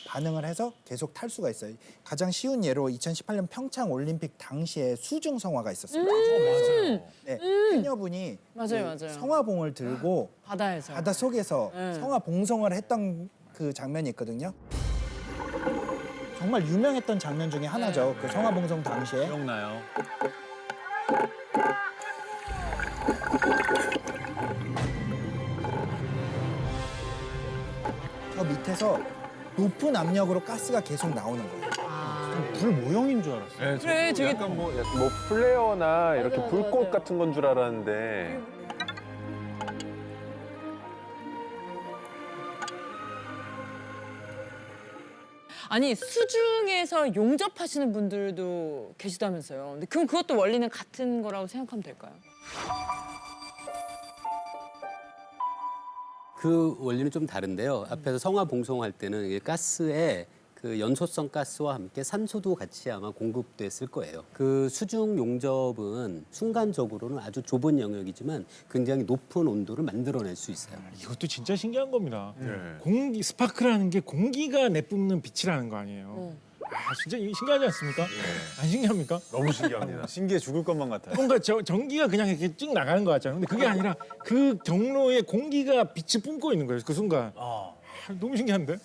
반응을 해서 계속 탈 수가 있어요. 가장 쉬운 예로 2018년 평창 올림픽 당시에 수중 성화가 있었어요. 맞아요. 네, 해녀분이 맞아요. 성화봉을 들고 바다에서. 바다 속에서 네. 성화 봉송을 했던 그 장면이 있거든요. 정말 유명했던 장면 중에 하나죠. 그 성화 봉송 당시에. 기억나요. 저 밑에서 높은 압력으로 가스가 계속 나오는 거예요. 불 모형인 줄 알았어요. 네, 그래, 저도 저게- 약간 뭐 플레어나 이렇게 맞아, 불꽃 맞아요. 같은 건 줄 알았는데 아니 수중에서 용접하시는 분들도 계시다면서요. 근데 그럼 그것도 원리는 같은 거라고 생각하면 될까요? 그 원리는 좀 다른데요. 앞에서 성화 봉송할 때는 이게 가스에 그 연소성 가스와 함께 산소도 같이 아마 공급됐을 거예요. 그 수중 용접은 순간적으로는 아주 좁은 영역이지만 굉장히 높은 온도를 만들어낼 수 있어요. 이것도 진짜 신기한 겁니다. 네. 공기 스파크라는 게 공기가 내뿜는 빛이라는 거 아니에요. 아 진짜 이거 신기하지 않습니까? 안 신기합니까? 너무 신기합니다. 신기해 죽을 것만 같아요. 뭔가 전기가 그냥 이렇게 쭉 나가는 것 같잖아요. 근데 그게 아니라 그 경로에 공기가 빛이 뿜고 있는 거예요. 그 순간. 아, 너무 신기한데?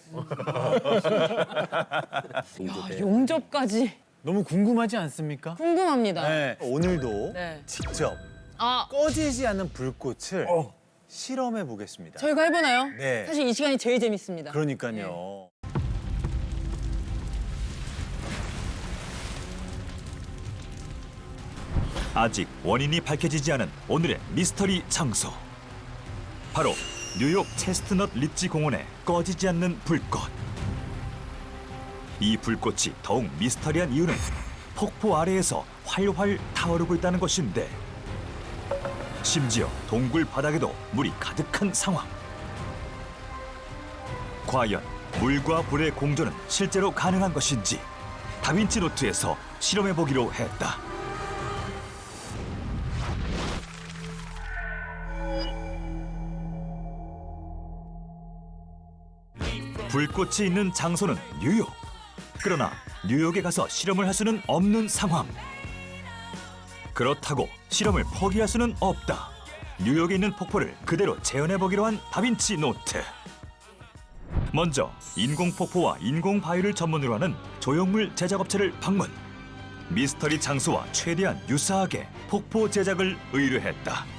용접에. 용접까지 너무 궁금하지 않습니까? 궁금합니다. 네. 오늘도 네. 직접 아 꺼지지 않는 불꽃을 실험해 보겠습니다. 저희가 해보나요? 네. 사실 이 시간이 제일 재밌습니다. 그러니까요. 아직 원인이 밝혀지지 않은 오늘의 미스터리 장소. 바로 뉴욕 체스트넛 리치 공원의 꺼지지 않는 불꽃. 이 불꽃이 더욱 미스터리한 이유는 폭포 아래에서 활활 타오르고 있다는 것인데, 심지어 동굴 바닥에도 물이 가득한 상황. 과연 물과 불의 공존은 실제로 가능한 것인지 다빈치 노트에서 실험해 보기로 했다. 불꽃이 있는 장소는 뉴욕. 그러나 뉴욕에 가서 실험을 할 수는 없는 상황. 그렇다고 실험을 포기할 수는 없다. 뉴욕에 있는 폭포를 그대로 재현해보기로 한 다빈치 노트. 먼저 인공폭포와 인공바위를 전문으로 하는 조형물 제작업체를 방문. 미스터리 장소와 최대한 유사하게 폭포 제작을 의뢰했다.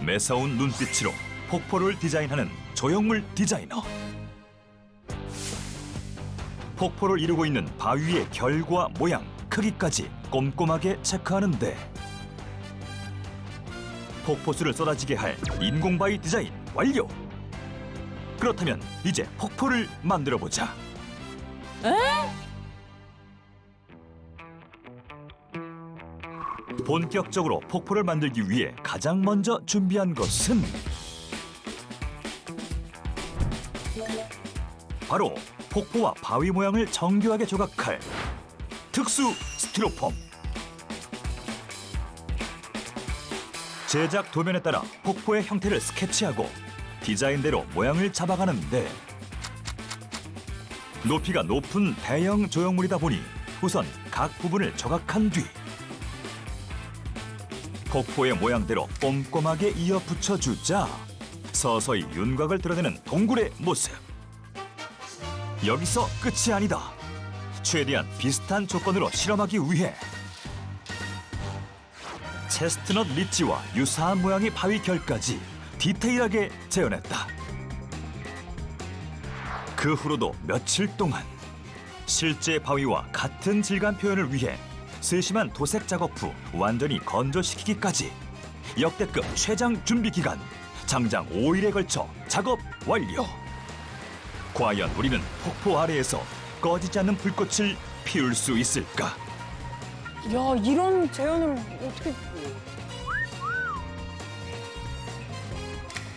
매서운 눈빛으로 폭포를 디자인하는 조형물 디자이너. 폭포를 이루고 있는 바위의 결과, 모양, 크기까지 꼼꼼하게 체크하는데, 폭포수를 쏟아지게 할 인공바위 디자인 완료! 그렇다면 이제 폭포를 만들어보자. 본격적으로 폭포를 만들기 위해 가장 먼저 준비한 것은 바로 폭포와 바위 모양을 정교하게 조각할 특수 스티로폼. 제작 도면에 따라 폭포의 형태를 스케치하고 디자인대로 모양을 잡아가는데, 높이가 높은 대형 조형물이다 보니 우선 각 부분을 조각한 뒤 폭포의 모양대로 꼼꼼하게 이어 붙여주자 서서히 윤곽을 드러내는 동굴의 모습. 여기서 끝이 아니다. 최대한 비슷한 조건으로 실험하기 위해 체스트넛 리치와 유사한 모양의 바위 결까지 디테일하게 재현했다. 그 후로도 며칠 동안 실제 바위와 같은 질감 표현을 위해 세심한 도색 작업 후 완전히 건조시키기까지 역대급 최장 준비 기간 장장 5일에 걸쳐 작업 완료. 과연 우리는 폭포 아래에서 꺼지지 않는 불꽃을 피울 수 있을까? 야 이런 재현을 어떻게?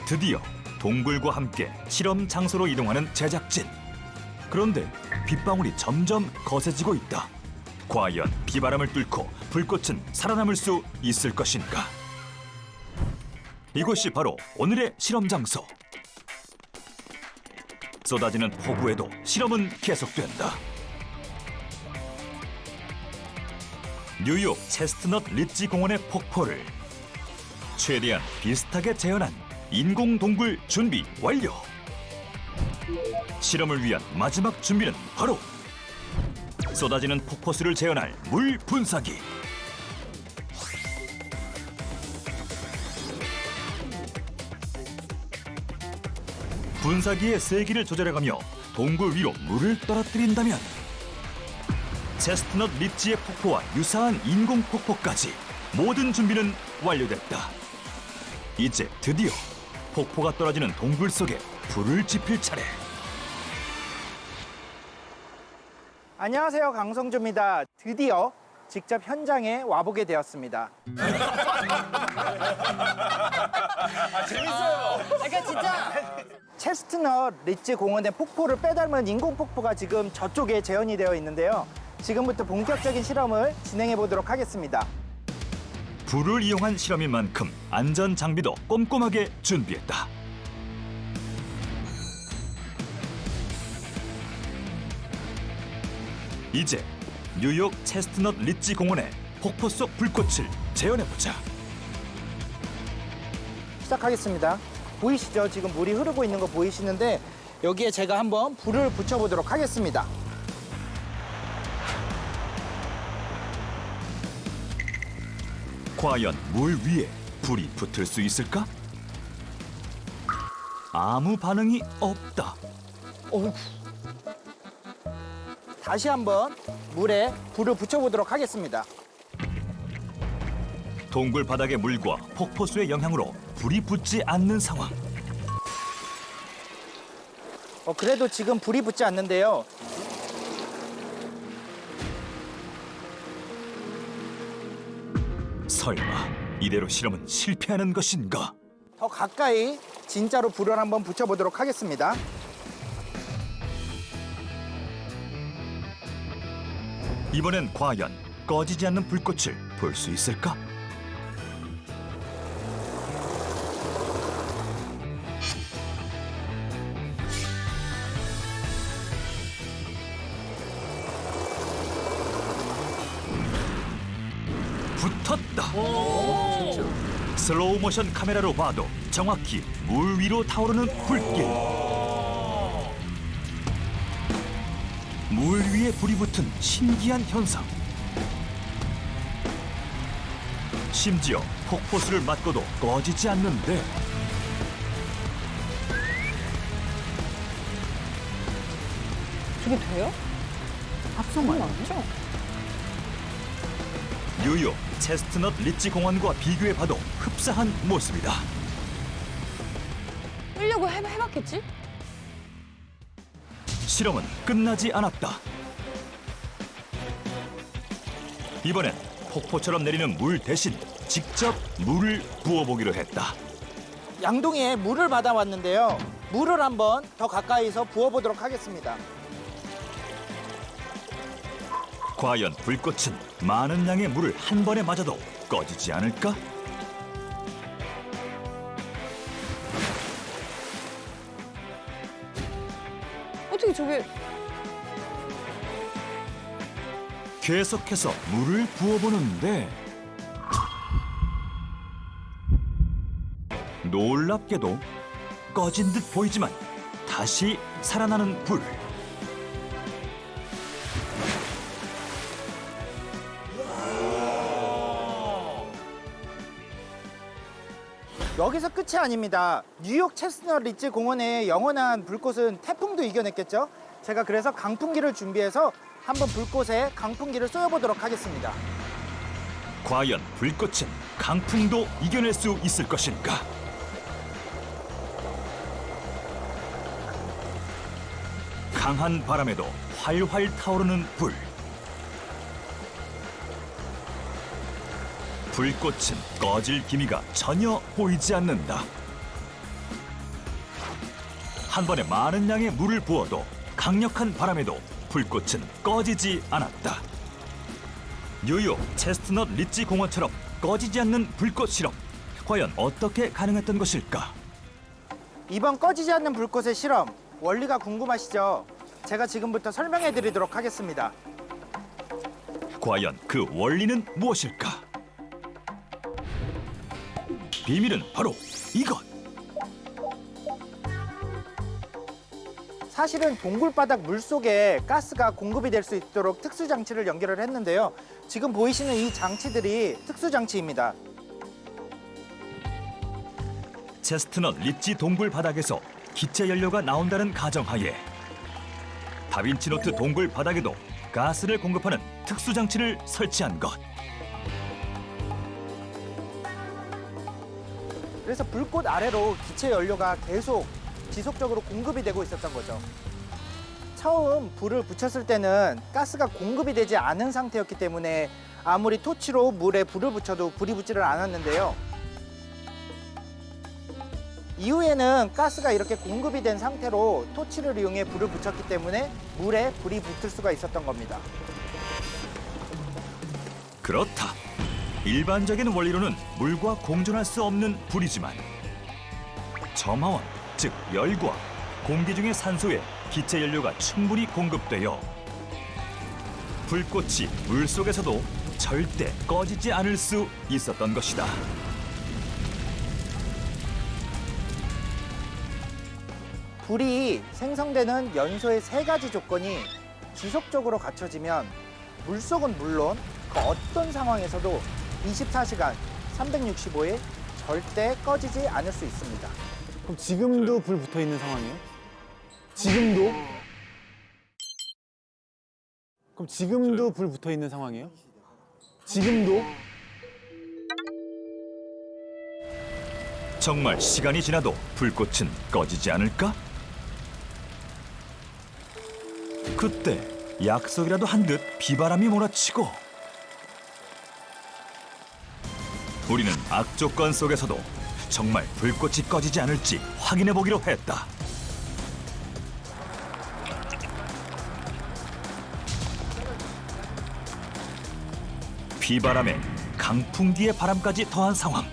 드디어 동굴과 함께 실험 장소로 이동하는 제작진. 그런데 빗방울이 점점 거세지고 있다. 과연 비바람을 뚫고 불꽃은 살아남을 수 있을 것인가? 이곳이 바로 오늘의 실험 장소. 쏟아지는 폭우에도 실험은 계속된다. 뉴욕 체스트넛 리치 공원의 폭포를 최대한 비슷하게 재현한 인공 동굴 준비 완료. 실험을 위한 마지막 준비는 바로 쏟아지는 폭포수를 재현할 물 분사기. 분사기의 세기를 조절해가며 동굴 위로 물을 떨어뜨린다면 체스트넛 리치의 폭포와 유사한 인공 폭포까지 모든 준비는 완료됐다. 이제 드디어 폭포가 떨어지는 동굴 속에 불을 지필 차례. 안녕하세요, 강성주입니다. 드디어 직접 현장에 와보게 되었습니다. 그러니까 진짜 체스트넛 리치 공원의 폭포를 빼닮은 인공 폭포가 지금 저쪽에 재현이 되어 있는데요. 지금부터 본격적인 실험을 진행해 보도록 하겠습니다. 불을 이용한 실험인 만큼 안전 장비도 꼼꼼하게 준비했다. 이제 뉴욕 체스트넛 리치 공원의 폭포 속 불꽃을 재현해보자. 시작하겠습니다. 보이시죠? 지금 물이 흐르고 있는 거 보이시는데 여기에 제가 한번 불을 붙여보도록 하겠습니다. 과연 물 위에 불이 붙을 수 있을까? 아무 반응이 없다. 다시 한번 물에 불을 붙여보도록 하겠습니다. 동굴 바닥의 물과 폭포수의 영향으로 불이 붙지 않는 상황. 그래도 지금 불이 붙지 않는데요. 설마 이대로 실험은 실패하는 것인가? 더 가까이 진짜로 불을 한번 붙여보도록 하겠습니다. 이번엔 과연 꺼지지 않는 불꽃을 볼 수 있을까? 붙었다. 슬로우 모션 카메라로 봐도 정확히 물 위로 타오르는 불길. 물 위에 불이 붙은 신기한 현상. 심지어 폭포수를 맞고도 꺼지지 않는데 저게 돼요? 합성은 아니죠? 뉴욕 체스트넛 리치 공원과 비교해봐도 흡사한 모습이다. 하려고 해봤겠지? 실험은 끝나지 않았다. 이번엔 폭포처럼 내리는 물 대신 직접 물을 부어보기로 했다. 양동이에 물을 받아왔는데요. 물을 한번 더 가까이서 부어보도록 하겠습니다. 과연 불꽃은 많은 양의 물을 한 번에 맞아도 꺼지지 않을까? 어떻게 저게 계속해서 물을 부어보는데 놀랍게도 꺼진 듯 보이지만 다시 살아나는 불. 여기서 끝이 아닙니다. 뉴욕 체스트넛 리치 공원의 영원한 불꽃은 태풍도 이겨냈겠죠? 제가 그래서 강풍기를 준비해서 한번 불꽃에 강풍기를 쏘여보도록 하겠습니다. 과연 불꽃은 강풍도 이겨낼 수 있을 것인가? 강한 바람에도 활활 타오르는 불. 불꽃은 꺼질 기미가 전혀 보이지 않는다. 한 번에 많은 양의 물을 부어도 강력한 바람에도 불꽃은 꺼지지 않았다. 뉴욕 체스트넛 리치 공원처럼 꺼지지 않는 불꽃 실험. 과연 어떻게 가능했던 것일까? 이번 꺼지지 않는 불꽃의 실험, 원리가 궁금하시죠? 제가 지금부터 설명해 드리도록 하겠습니다. 과연 그 원리는 무엇일까? 비밀은 바로 이것. 사실은 동굴바닥 물속에 가스가 공급이 될 수 있도록 특수 장치를 연결을 했는데요. 지금 보이시는 이 장치들이 특수 장치입니다. 체스트넛 리치 동굴 바닥에서 기체 연료가 나온다는 가정하에 다빈치 노트 동굴 바닥에도 가스를 공급하는 특수 장치를 설치한 것. 그래서 불꽃 아래로 기체 연료가 계속 지속적으로 공급이 되고 있었던 거죠. 처음 불을 붙였을 때는 가스가 공급이 되지 않은 상태였기 때문에 아무리 토치로 물에 불을 붙여도 불이 붙지를 않았는데요. 이후에는 가스가 이렇게 공급이 된 상태로 토치를 이용해 불을 붙였기 때문에 물에 불이 붙을 수가 있었던 겁니다. 그렇다. 일반적인 원리로는 물과 공존할 수 없는 불이지만 점화원, 즉 열과 공기 중의 산소에 기체 연료가 충분히 공급되어 불꽃이 물속에서도 절대 꺼지지 않을 수 있었던 것이다. 불이 생성되는 연소의 3가지 조건이 지속적으로 갖춰지면 물속은 물론 그 어떤 상황에서도 24시간 365일 절대 꺼지지 않을 수 있습니다. 그럼 지금도 불 붙어 있는 상황이에요? 지금도? 그럼 지금도 불 붙어 있는 상황이에요? 지금도? 정말 시간이 지나도 불꽃은 꺼지지 않을까? 그때 약속이라도 한 듯 비바람이 몰아치고 우리는 악조건 속에서도 정말 불꽃이 꺼지지 않을지 확인해 보기로 했다. 비바람에 강풍기의 바람까지 더한 상황.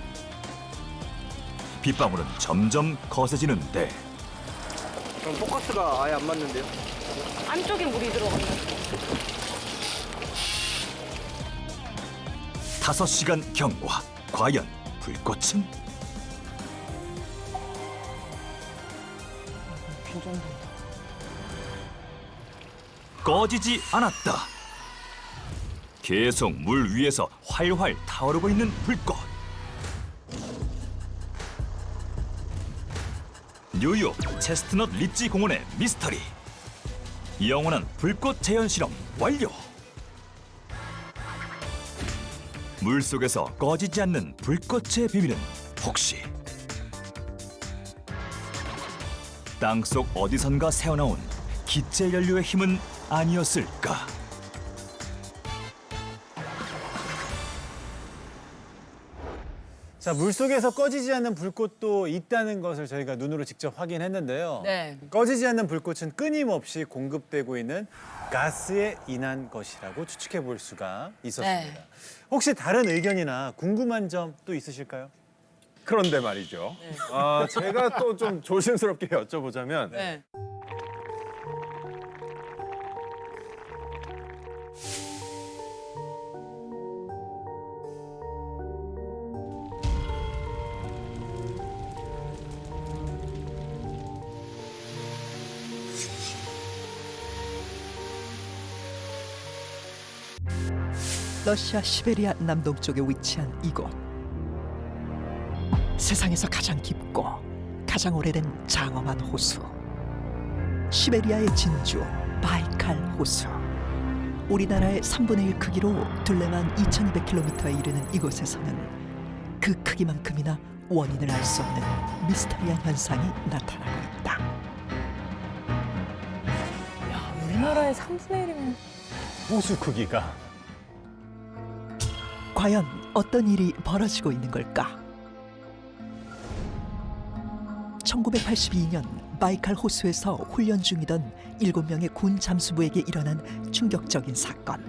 빗방울은 점점 거세지는데 그럼 포커스가 아예 안 맞는데요? 안쪽에 물이 들어간다. 5시간 경과. 과연 불꽃은? 꺼지지 않았다. 계속 물 위에서 활활 타오르고 있는 불꽃. 뉴욕 체스트넛 리지 공원의 미스터리. 영원한 불꽃 재현 실험 완료. 물속에서 꺼지지 않는 불꽃의 비밀은 혹시 땅속 어디선가 새어나온 기체 연료의 힘은 아니었을까? 자, 물속에서 꺼지지 않는 불꽃도 있다는 것을 저희가 눈으로 직접 확인했는데요. 네. 꺼지지 않는 불꽃은 끊임없이 공급되고 있는 가스에 인한 것이라고 추측해 볼 수가 있었습니다. 네. 혹시 다른 의견이나 궁금한 점 또 있으실까요? 그런데 말이죠. 제가 또 좀 조심스럽게 여쭤보자면 네. 러시아 시베리아 남동쪽에 위치한 이곳. 세상에서 가장 깊고 가장 오래된 장엄한 호수. 시베리아의 진주 바이칼 호수. 우리나라의 3분의 1 크기로 둘레만 2200km에 이르는 이곳에서는 그 크기만큼이나 원인을 알 수 없는 미스터리한 현상이 나타나고 있다. 우리나라의 3분의 1이면 호수 크기가. 과연 어떤 일이 벌어지고 있는 걸까? 1982년 바이칼 호수에서 훈련 중이던 7명의 군 잠수부에게 일어난 충격적인 사건.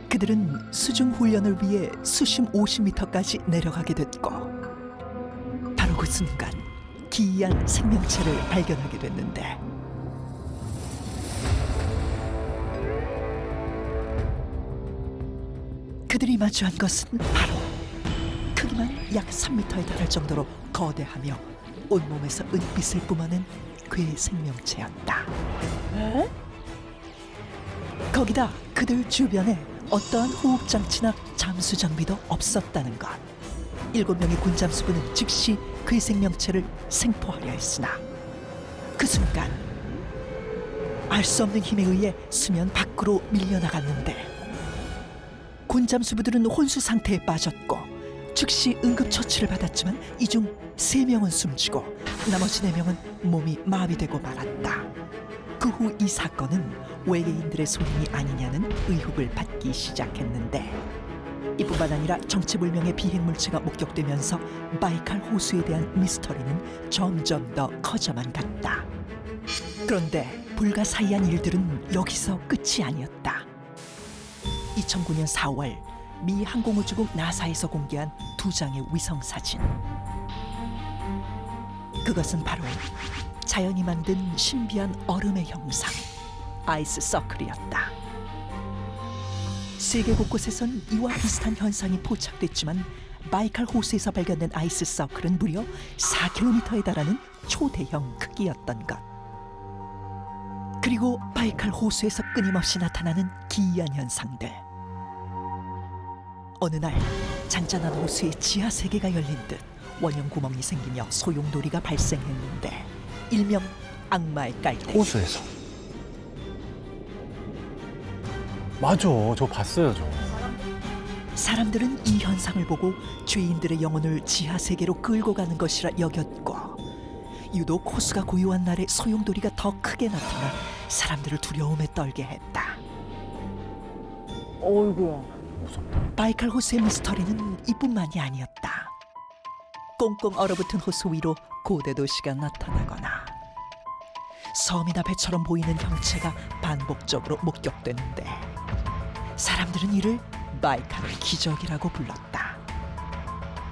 그들은 수중 훈련을 위해 수심 50m까지 내려가게 됐고 바로 그 순간 기이한 생명체를 발견하게 됐는데 그들이 마주한 것은 바로 크기만 약 3m에 달할 정도로 거대하며 온몸에서 은빛을 뿜어낸 괴 생명체였다. 거기다 그들 주변에 어떠한 호흡장치나 잠수장비도 없었다는 것. 7명의 군 잠수부는 즉시 괴 생명체를 생포하려 했으나 그 순간 알 수 없는 힘에 의해 수면 밖으로 밀려나갔는데 군 잠수부들은 혼수 상태에 빠졌고 즉시 응급처치를 받았지만 이 중 3명은 숨지고 나머지 4명은 몸이 마비되고 말았다. 그 후 이 사건은 외계인들의 소행이 아니냐는 의혹을 받기 시작했는데 이뿐만 아니라 정체불명의 비행물체가 목격되면서 바이칼 호수에 대한 미스터리는 점점 더 커져만 갔다. 그런데 불가사의한 일들은 여기서 끝이 아니었다. 2009년 4월 미 항공우주국 나사에서 공개한 2장의 위성사진. 그것은 바로 자연이 만든 신비한 얼음의 형상, 아이스 서클이었다. 세계 곳곳에선 이와 비슷한 현상이 포착됐지만 바이칼 호수에서 발견된 아이스 서클은 무려 4km에 달하는 초대형 크기였던 것. 그리고 바이칼 호수에서 끊임없이 나타나는 기이한 현상들. 어느 날 잔잔한 호수에 지하 세계가 열린 듯 원형 구멍이 생기며 소용돌이가 발생했는데 일명 악마의 깔때기. 호수에서. 맞아, 저 봤어요, 저. 사람들은 이 현상을 보고 죄인들의 영혼을 지하 세계로 끌고 가는 것이라 여겼고 유독 호수가 고요한 날에 소용돌이가 더 크게 나타나 사람들을 두려움에 떨게 했다. 어이구야. 바이칼 호수의 미스터리는 이뿐만이 아니었다. 꽁꽁 얼어붙은 호수 위로 고대 도시가 나타나거나 섬이나 배처럼 보이는 형체가 반복적으로 목격되는데 사람들은 이를 바이칼 기적이라고 불렀다.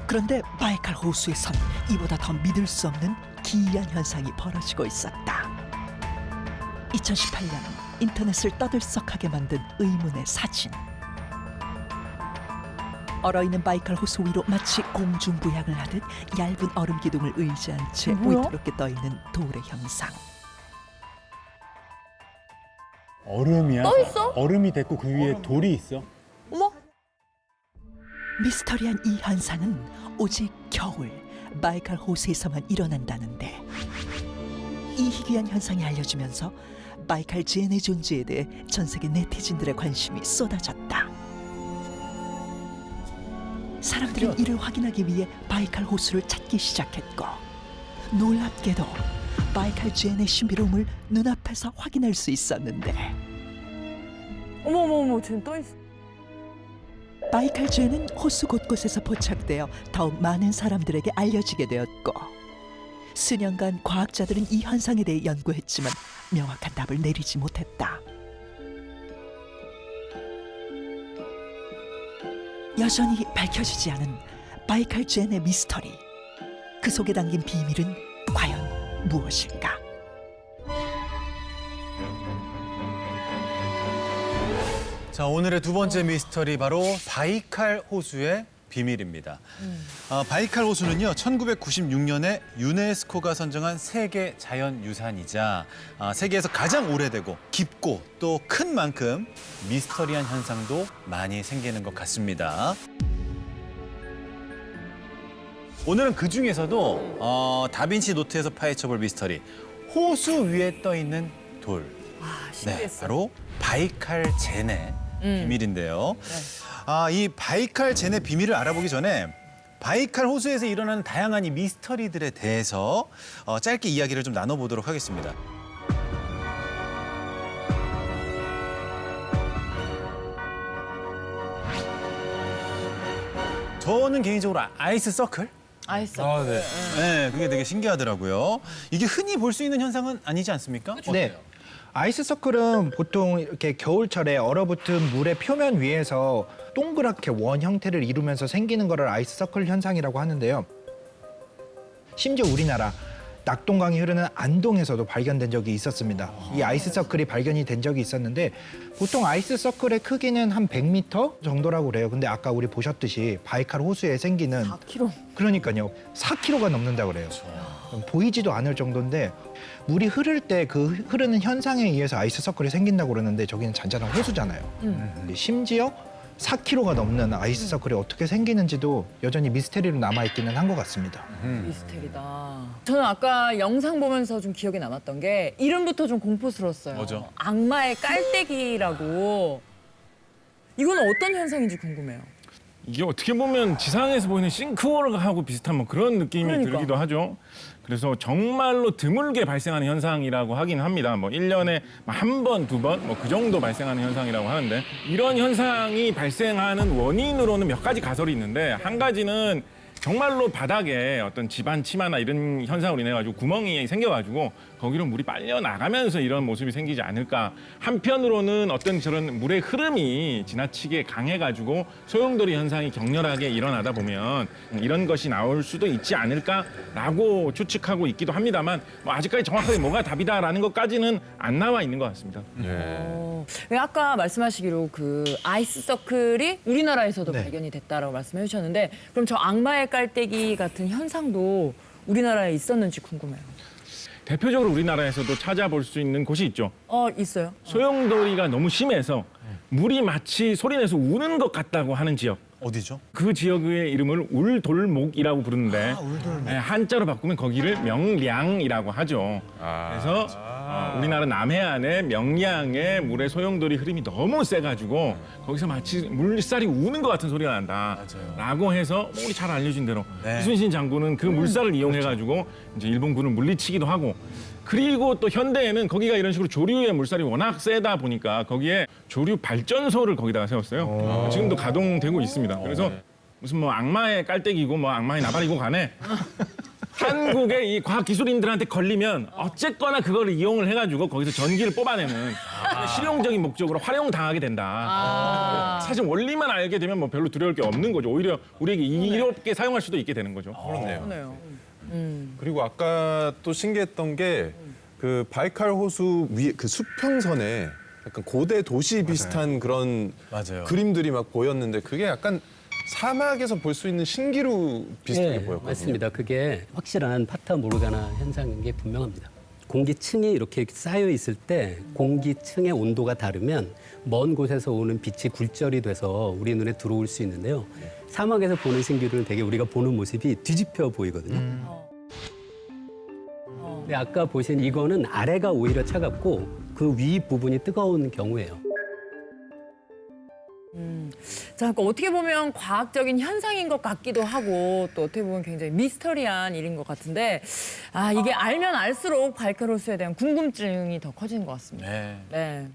그런데 바이칼 호수에선 이보다 더 믿을 수 없는 기이한 현상이 벌어지고 있었다. 2018년 인터넷을 떠들썩하게 만든 의문의 사진. 얼어있는 바이칼 호수 위로 마치 공중부양을 하듯 얇은 얼음 기둥을 의지한 채 뭐야? 위태롭게 떠있는 돌의 형상. 얼음이야? 떠 있어? 얼음이 됐고 그 위에 돌이 있어? 어머. 미스터리한 이 현상은 오직 겨울 바이칼 호수에서만 일어난다는데 이 희귀한 현상이 알려지면서 바이칼 제네의 존재에 대해 전 세계 네티즌들의 관심이 쏟아졌다. 사람들은 이를 확인하기 위해 바이칼 호수를 찾기 시작했고 놀랍게도 바이칼 제네의 신비로움을 눈앞에서 확인할 수 있었는데 어머, 쟤 떠 있어. 바이칼 제는 호수 곳곳에서 포착되어 더욱 많은 사람들에게 알려지게 되었고 수년간 과학자들은 이 현상에 대해 연구했지만 명확한 답을 내리지 못했다. 여전히 밝혀지지 않은 바이칼 제네 미스터리. 그 속에 담긴 비밀은 과연 무엇일까? 자, 오늘의 두 번째 미스터리 바로 바이칼 호수의 비밀입니다. 바이칼 호수는요, 1996년에 유네스코가 선정한 세계 자연유산이자 세계에서 가장 오래되고 깊고 또 큰 만큼 미스터리한 현상도 많이 생기는 것 같습니다. 오늘은 그 중에서도 다빈치 노트에서 파헤쳐볼 미스터리, 호수 위에 떠 있는 돌. 아, 네, 신기했어. 바로 바이칼 제네 비밀인데요. 이 바이칼 제네 비밀을 알아보기 전에 바이칼 호수에서 일어나는 다양한 이 미스터리들에 대해서 짧게 이야기를 좀 나눠보도록 하겠습니다. 저는 개인적으로 아이스 서클? 아이스. 네. 네, 그게 되게 신기하더라고요. 이게 흔히 볼 수 있는 현상은 아니지 않습니까? 네. 아이스 서클은 보통 이렇게 겨울철에 얼어붙은 물의 표면 위에서 동그랗게 원 형태를 이루면서 생기는 거를 아이스 서클 현상이라고 하는데요. 심지어 우리나라 낙동강이 흐르는 안동에서도 발견된 적이 있었습니다. 이 아이스 서클이 발견이 된 적이 있었는데 보통 아이스 서클의 크기는 한 100m 정도라고 그래요. 근데 아까 우리 보셨듯이 바이칼 호수에 생기는 4kg. 그러니까요. 4kg가 넘는다고 그래요. 보이지도 않을 정도인데 물이 흐를 때 그 흐르는 현상에 의해서 아이스 서클이 생긴다고 그러는데 저기는 잔잔한 호수잖아요. 근데 심지어 4kg가 넘는 아이스 서클이 어떻게 생기는지도 여전히 미스테리로 남아있기는 한 것 같습니다. 미스테리다. 저는 아까 영상 보면서 좀 기억에 남았던 게 이름부터 좀 공포스러웠어요. 뭐죠? 악마의 깔때기라고. 이건 어떤 현상인지 궁금해요. 이게 어떻게 보면 지상에서 보이는 싱크홀하고 비슷한 뭐 그런 느낌이 그러니까. 들기도 하죠. 그래서 정말로 드물게 발생하는 현상이라고 하긴 합니다. 뭐 1년에 한 번, 두 번, 뭐 그 정도 발생하는 현상이라고 하는데 이런 현상이 발생하는 원인으로는 몇 가지 가설이 있는데 한 가지는 정말로 바닥에 어떤 집안 침하나 이런 현상으로 인해 가지고 구멍이 생겨가지고 거기로 물이 빨려 나가면서 이런 모습이 생기지 않을까. 한편으로는 어떤 저런 물의 흐름이 지나치게 강해가지고 소용돌이 현상이 격렬하게 일어나다 보면 이런 것이 나올 수도 있지 않을까라고 추측하고 있기도 합니다만 뭐 아직까지 정확하게 뭐가 답이다라는 것까지는 안 나와 있는 것 같습니다. 왜 아까 말씀하시기로 그 아이스 서클이 우리나라에서도 네. 발견이 됐다라고 말씀해 주셨는데 그럼 저 악마의 깔때기 같은 현상도 우리나라에 있었는지 궁금해요. 대표적으로 우리나라에서도 찾아볼 수 있는 곳이 있죠. 있어요. 소용돌이가 너무 심해서 물이 마치 소리내서 우는 것 같다고 하는 지역. 어디죠? 그 지역의 이름을 울돌목이라고 부르는데 네, 한자로 바꾸면 거기를 명량이라고 하죠. 그래서 우리나라 남해안의 명량의 물의 소용돌이 흐름이 너무 세가지고 거기서 마치 물살이 우는 것 같은 소리가 난다라고 해서 우리 잘 알려진 대로 이순신 장군은 그 물살을 이용해가지고 이제 일본군을 물리치기도 하고 그리고 또 현대에는 거기가 이런 식으로 조류의 물살이 워낙 세다 보니까 거기에 조류 발전소를 거기다가 세웠어요. 지금도 가동되고 있습니다. 그래서 무슨 뭐 악마의 깔때기고 뭐 악마의 나발이고 간에 한국의 이 과학기술인들한테 걸리면 어쨌거나 그걸 이용을 해가지고 거기서 전기를 뽑아내는 실용적인 목적으로 활용당하게 된다. 사실 원리만 알게 되면 뭐 별로 두려울 게 없는 거죠. 오히려 우리에게 이롭게 사용할 수도 있게 되는 거죠. 그러네요. 그리고 아까 또 신기했던 게 그 바이칼 호수 위에 그 수평선에 약간 고대 도시 비슷한 그런 맞아요. 그림들이 막 보였는데 그게 약간 사막에서 볼 수 있는 신기루 비슷하게 네, 보였거든요. 맞습니다. 그게 확실한 파타 모르가나 현상인 게 분명합니다. 공기층이 이렇게 쌓여 있을 때 공기층의 온도가 다르면 먼 곳에서 오는 빛이 굴절이 돼서 우리 눈에 들어올 수 있는데요. 사막에서 보는 신기루는 되게 우리가 보는 모습이 뒤집혀 보이거든요. 근데 아까 보신 이거는 아래가 오히려 차갑고 그 위 부분이 뜨거운 경우예요. 자, 그러니까 어떻게 보면 과학적인 현상인 것 같기도 하고 또 어떻게 보면 굉장히 미스터리한 일인 것 같은데 이게 알면 알수록 바이칼 호수에 대한 궁금증이 더 커지는 것 같습니다. 네.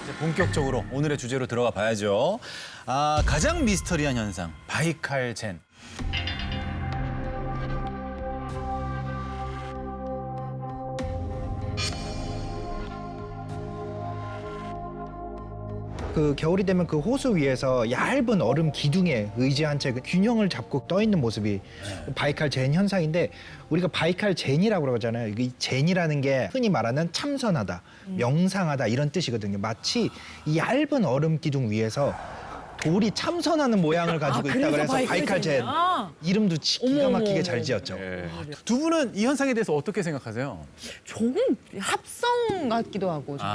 이제 본격적으로 오늘의 주제로 들어가 봐야죠. 가장 미스터리한 현상, 바이칼젠. 그 겨울이 되면 그 호수 위에서 얇은 얼음 기둥에 의지한 채 균형을 잡고 떠 있는 모습이 바이칼 젠 현상인데 우리가 바이칼 젠이라고 그러잖아요. 이 젠이라는 게 흔히 말하는 참선하다, 명상하다 이런 뜻이거든요. 마치 이 얇은 얼음 기둥 위에서 돌이 참선하는 모양을 가지고 있다 그래서 바이칼 젠 이름도 기가 막히게 잘 지었죠. 두 분은 이 현상에 대해서 어떻게 생각하세요? 조금 합성 같기도 하고 저는.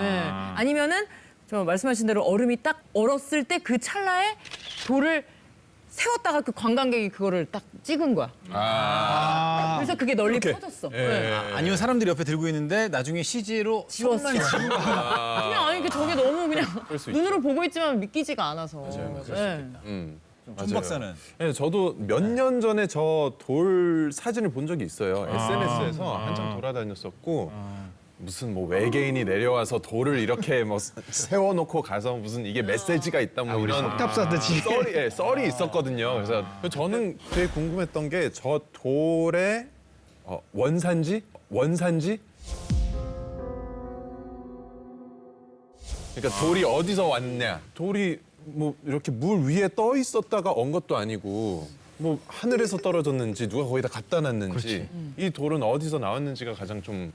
네. 아니면은 저 말씀하신 대로 얼음이 딱 얼었을 때 그 찰나에 돌을 세웠다가 그 관광객이 그거를 딱 찍은 거야. 그래서 그게 널리 퍼졌어. 네. 아니면 사람들이 옆에 들고 있는데 나중에 CG로 지웠어. 그냥 아니 저게 너무 그냥 눈으로 보고 있지만 믿기지가 않아서. 네. 준 박사는? 네, 저도 몇 년 전에 저 돌 사진을 본 적이 있어요. SNS에서 한참 돌아다녔었고 무슨 뭐 외계인이 내려와서 돌을 이렇게 뭐 세워놓고 가서 무슨 이게 메시지가 있다 뭐 우리 이런 석탑 썰듯이. 썰이 있었거든요. 그래서 저는 되게 궁금했던 게 저 돌의 원산지? 그러니까 돌이 어디서 왔냐? 돌이 뭐 이렇게 물 위에 떠 있었다가 온 것도 아니고 뭐 하늘에서 떨어졌는지 누가 거기다 갖다 놨는지 이 돌은 어디서 나왔는지가 가장 좀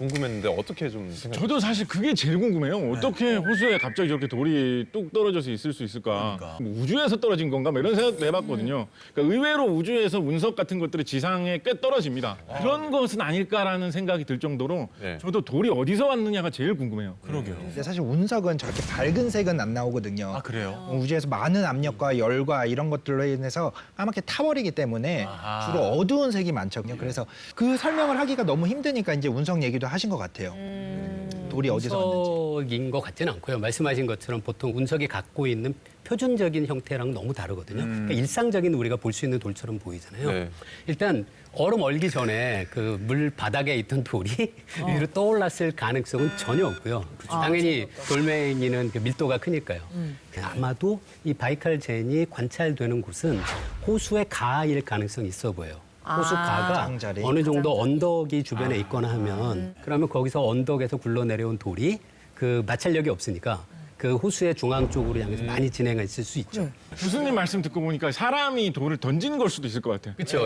궁금했는데 어떻게 좀 생각해요? 저도 사실 그게 제일 궁금해요. 어떻게 호수에 갑자기 저렇게 돌이 뚝 떨어져서 있을 수 있을까? 뭐 우주에서 떨어진 건가? 뭐 이런 생각도 해봤거든요. 그러니까 의외로 우주에서 운석 같은 것들이 지상에 꽤 떨어집니다. 그런 것은 아닐까라는 생각이 들 정도로 네. 저도 돌이 어디서 왔느냐가 제일 궁금해요. 그러게요. 근데 사실 운석은 저렇게 밝은 색은 안 나오거든요. 아 그래요? 우주에서 많은 압력과 열과 이런 것들로 인해서 까맣게 타버리기 때문에 주로 어두운 색이 많거든요. 그래서 그 설명을 하기가 너무 힘드니까 이제 운석 얘기도 하신 것 같아요. 돌이 어디서 왔는지. 운석인 것 같지는 않고요. 말씀하신 것처럼 보통 운석이 갖고 있는 표준적인 형태랑 너무 다르거든요. 그러니까 일상적인 우리가 볼 수 있는 돌처럼 보이잖아요. 네. 일단 얼음 얼기 전에 그 물 바닥에 있던 돌이 위로 떠올랐을 가능성은 전혀 없고요. 당연히 돌멩이는 그 밀도가 크니까요. 아마도 이 바이칼젠이 관찰되는 곳은 호수의 가일 가능성이 있어 보여요. 호수 가가 가장자리. 어느 정도 언덕이 주변에 있거나 하면 그러면 거기서 언덕에서 굴러내려온 돌이 그 마찰력이 없으니까 그 호수의 중앙 쪽으로 향해서 많이 진행했을 수 있죠. 교수님 말씀 듣고 보니까 사람이 돌을 던지는 걸 수도 있을 것 같아요. 그렇죠.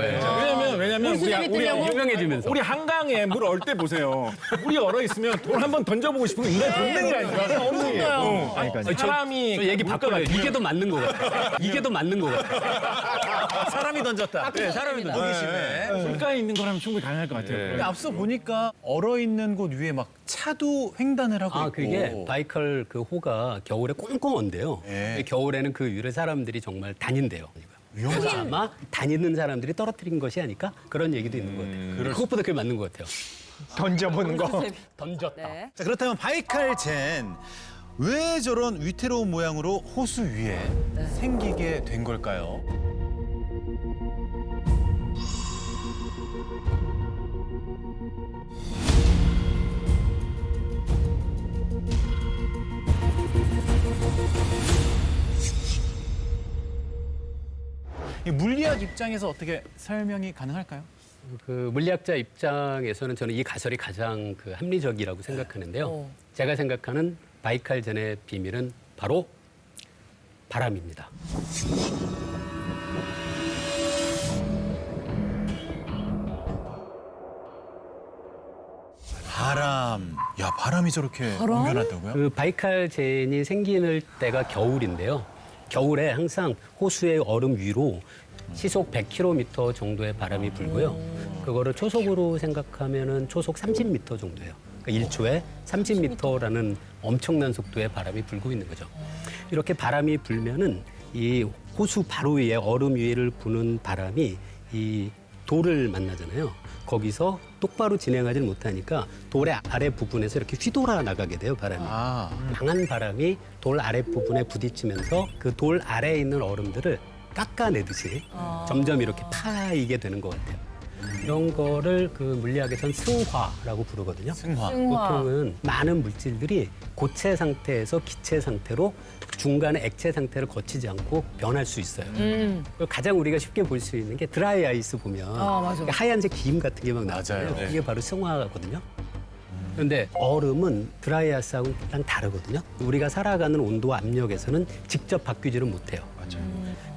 왜냐면 우리 유명해지면서. 우리 한강에 물 얼 때 보세요. 물이 얼어 있으면 돌 한번 던져보고 싶은 인간 본능이라니까. 없어요. 아니, 사람이 저 얘기 바꿔요. 이게 더 맞는 것 같아요. 이게 더 맞는 것 같아요. 사람이 던졌다. 네, 사람이 던졌다. 호기심에. 물가에 있는 거라면 충분히 가능할 것 같아요. 근데 앞서 보니까 얼어 있는 곳 위에 막 차도 횡단을 하고 있고. 그게 바이칼 그 호가 겨울에 꽁꽁한데요. 네. 겨울에는 그 위를 사람들이 정말 다닌대요. 그래서 아마 다니는 사람들이 떨어뜨린 것이 아닐까? 그런 얘기도 있는 것 같아요. 그것보다 그게 맞는 것 같아요. 던져보는 거. 던졌다. 네. 자, 그렇다면 바이칼젠 왜 저런 위태로운 모양으로 호수 위에 생기게 된 걸까요? 이 물리학 입장에서 어떻게 설명이 가능할까요? 그 물리학자 입장에서는 저는 이 가설이 가장 그 합리적이라고 생각하는데요. 제가 생각하는 바이칼젠의 비밀은 바로 바람입니다. 바람. 야, 바람이 저렇게 옮겨놨다고요? 그 바이칼젠이 생기는 때가 겨울인데요. 겨울에 항상 호수의 얼음 위로 시속 100km 정도의 바람이 불고요. 그거를 초속으로 생각하면은 초속 30m 정도예요. 그러니까 1초에 30m라는 엄청난 속도의 바람이 불고 있는 거죠. 이렇게 바람이 불면은 이 호수 바로 위에 얼음 위를 부는 바람이 이 돌을 만나잖아요. 거기서 똑바로 진행하지 못하니까 돌의 아래 부분에서 이렇게 휘돌아 나가게 돼요, 바람이. 강한 바람이 돌 아래 부분에 부딪히면서 그 돌 아래에 있는 얼음들을 깎아내듯이 점점 이렇게 파이게 되는 것 같아요. 이런 거를 그 물리학에선 승화라고 부르거든요. 승화. 보통은 많은 물질들이 고체 상태에서 기체 상태로 중간에 액체 상태를 거치지 않고 변할 수 있어요. 가장 우리가 쉽게 볼 수 있는 게 드라이 아이스 보면 맞아. 하얀색 기름 같은 게 막 나잖아요. 맞아요. 네. 이게 바로 승화거든요. 그런데 얼음은 드라이 아이스하고는 다르거든요. 우리가 살아가는 온도와 압력에서는 직접 바뀌지를 못해요. 맞아요.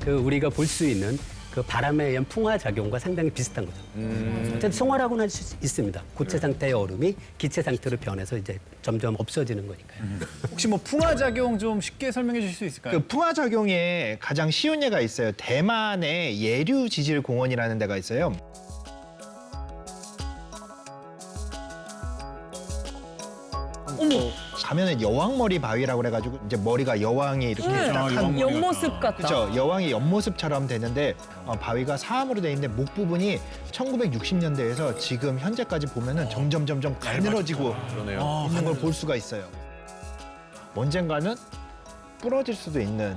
그 우리가 볼 수 있는 그 바람에 의한 풍화 작용과 상당히 비슷한 거죠. 어쨌든 승화라고는 할 수 있습니다. 고체 상태의 얼음이 기체 상태로 변해서 이제 점점 없어지는 거니까요. 혹시 뭐 풍화작용 좀 쉽게 설명해 주실 수 있을까요? 그 풍화작용에 가장 쉬운 예가 있어요. 대만의 예류 지질 공원이라는 데가 있어요. 가면은 여왕머리 바위라고 그래가지고 이제 머리가 여왕이 이렇게 딱 한 옆모습 같다. 그렇죠. 여왕의 옆모습처럼 되는데 바위가 사암으로 돼 있는데 목 부분이 1960년대에서 지금 현재까지 보면은 점점 가늘어지고 그러네요. 있는 걸 볼 수가 있어요. 언젠가는 부러질 수도 있는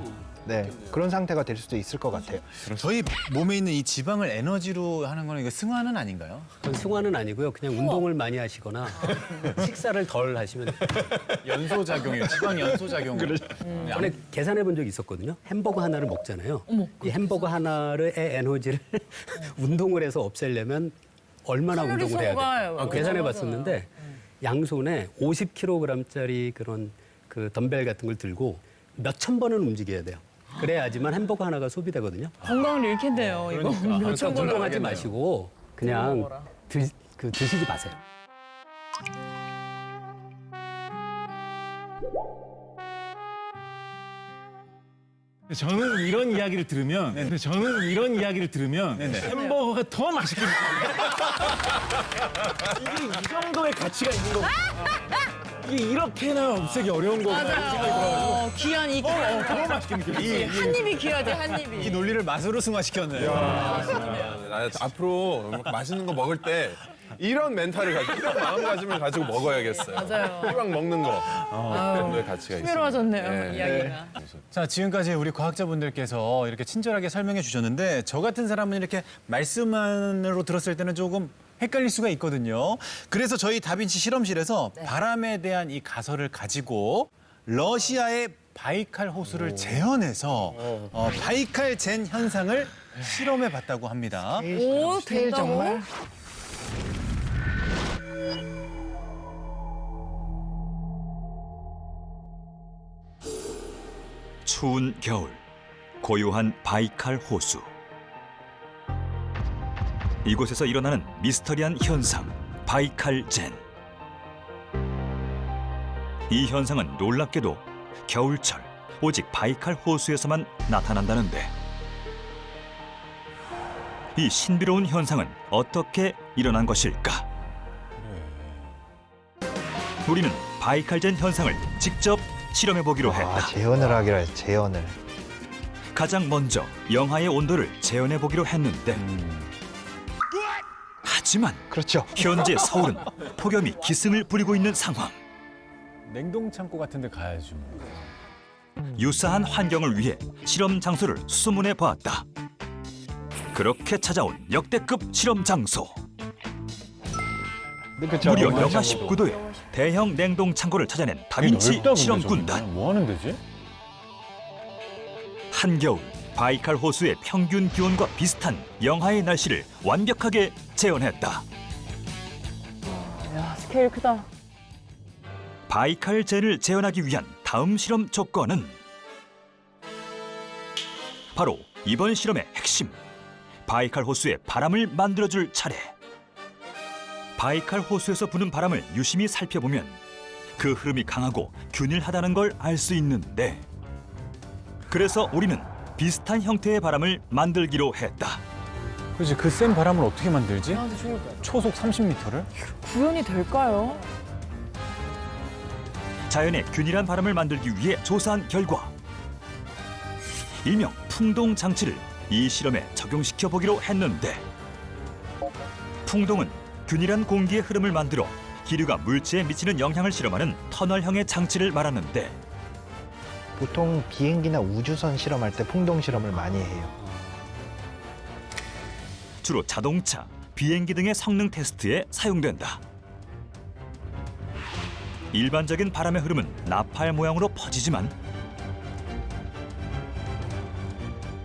그런 상태가 될 수도 있을 것 같아요. 저희 몸에 있는 이 지방을 에너지로 하는 거는 이거 승화는 아닌가요? 그건 승화는 아니고요. 그냥 운동을 많이 하시거나 식사를 덜 하시면 연소작용이에요. 지방 연소작용. 전에 계산해 본 적이 있었거든요. 햄버거 하나를 먹잖아요. 이 햄버거 하나의 에너지를 운동을 해서 없애려면 얼마나 칼로리 운동을 해야 소모가 될까? 계산해 봤었는데 양손에 50kg짜리 그런 그 덤벨 같은 걸 들고 몇천 번은 움직여야 돼요. 그래야지만 햄버거 하나가 소비되거든요. 건강을 잃겠네요, 이거. 그러니까 운동하지 마시고 그냥 드시지 마세요. 저는 이런 이야기를 들으면 햄버거가 더 맛있게 이게 이 정도의 가치가 있는 거구나. 이게 이렇게나 없애기 어려운 거구나 이런 생각이 들어가지고 귀한 이 더 맛있게 느껴져요. 한 입이 귀하지 한 입이. 이 논리를 맛으로 승화시켰네요. 나 앞으로 맛있는 거 먹을 때 이런 멘탈을 가지고 이런 마음가짐을 가지고 먹어야겠어요. 맞아요. 이왕 먹는 거. 그 정도의 가치가 있어요. 풍요로워졌네요 네. 이야기가. 자, 지금까지 우리 과학자분들께서 이렇게 친절하게 설명해 주셨는데 저 같은 사람은 이렇게 말씀만으로 들었을 때는 조금 헷갈릴 수가 있거든요. 그래서 저희 다빈치 실험실에서 바람에 대한 이 가설을 가지고 러시아의 바이칼 호수를 재현해서 바이칼 젠 현상을 실험해 봤다고 합니다. 오 된다고? 추운 겨울, 고요한 바이칼 호수. 이곳에서 일어나는 미스터리한 현상, 바이칼 젠. 이 현상은 놀랍게도 겨울철 오직 바이칼 호수에서만 나타난다는데 이 신비로운 현상은 어떻게 일어난 것일까? 우리는 바이칼 젠 현상을 직접 실험해 보기로 했다. 재현을 하기로 했 재현을. 가장 먼저 영하의 온도를 재현해 보기로 했는데 하지만 그렇죠. 현재 서울은 폭염이 기승을 부리고 있는 상황. 냉동 창고 같은 데 가야죠. 유사한 환경을 위해 실험 장소를 수소문해 보았다. 그렇게 찾아온 역대급 실험 장소. 무려 영하 19도의 대형 냉동 창고를 찾아낸 다빈치 실험 군단. 뭐 하는 데지? 한겨울 바이칼 호수의 평균 기온과 비슷한 영하의 날씨를 완벽하게 재현했다. 야 스케일 크다. 바이칼 젠을 재현하기 위한 다음 실험 조건은 바로 이번 실험의 핵심, 바이칼 호수의 바람을 만들어줄 차례. 바이칼 호수에서 부는 바람을 유심히 살펴보면 그 흐름이 강하고 균일하다는 걸 알 수 있는데 그래서 우리는 비슷한 형태의 바람을 만들기로 했다. 그렇지, 그 센 바람을 어떻게 만들지? 나한테 죽을 거야. 초속 30m를? 구현이 될까요? 자연의 균일한 바람을 만들기 위해 조사한 결과 일명 풍동 장치를 이 실험에 적용시켜 보기로 했는데 풍동은 균일한 공기의 흐름을 만들어 기류가 물체에 미치는 영향을 실험하는 터널형의 장치를 말하는데 보통 비행기나 우주선 실험할 때 풍동 실험을 많이 해요. 주로 자동차, 비행기 등의 성능 테스트에 사용된다. 일반적인 바람의 흐름은 나팔 모양으로 퍼지지만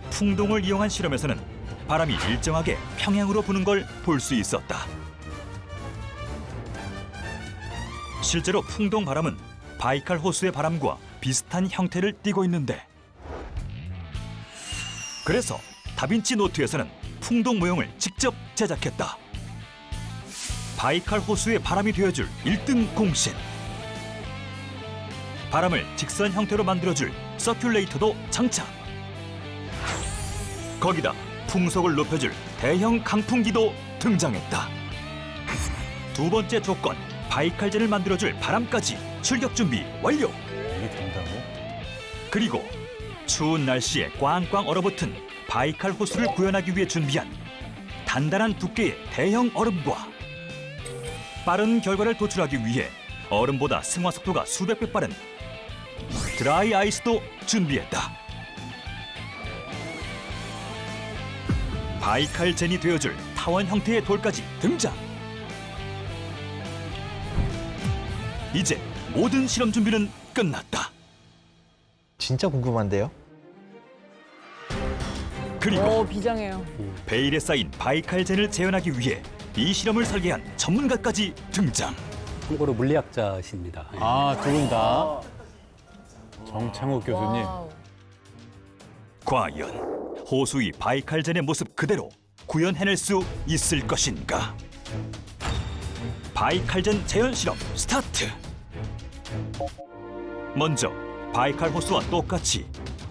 풍동을 이용한 실험에서는 바람이 일정하게 평행으로 부는 걸 볼 수 있었다. 실제로 풍동 바람은 바이칼 호수의 바람과 비슷한 형태를 띠고 있는데 그래서 다빈치 노트에서는 풍동 모형을 직접 제작했다. 바이칼 호수의 바람이 되어줄 1등 공신. 바람을 직선 형태로 만들어줄 서큘레이터도 장착. 거기다 풍속을 높여줄 대형 강풍기도 등장했다. 두 번째 조건, 바이칼 젠을 만들어줄 바람까지 출격 준비 완료. 이게 된다고? 그리고 추운 날씨에 꽝꽝 얼어붙은 바이칼 호수를 구현하기 위해 준비한 단단한 두께의 대형 얼음과 빠른 결과를 도출하기 위해 얼음보다 승화 속도가 수백 배 빠른 드라이 아이스도 준비했다. 바이칼 젠이 되어줄 타원 형태의 돌까지 등장. 이제 모든 실험 준비는 끝났다. 진짜 궁금한데요? 그리고 비장해요. 베일에 쌓인 바이칼 젠을 재현하기 위해 이 실험을 설계한 전문가까지 등장. 참고로 물리학자십니다. 예. 아, 두 분 다. 정창욱 교수님. 와우. 과연 호수의 바이칼 젠의 모습 그대로 구현해낼 수 있을 것인가? 바이칼 젠 재현 실험 스타트. 먼저 바이칼 호스와 똑같이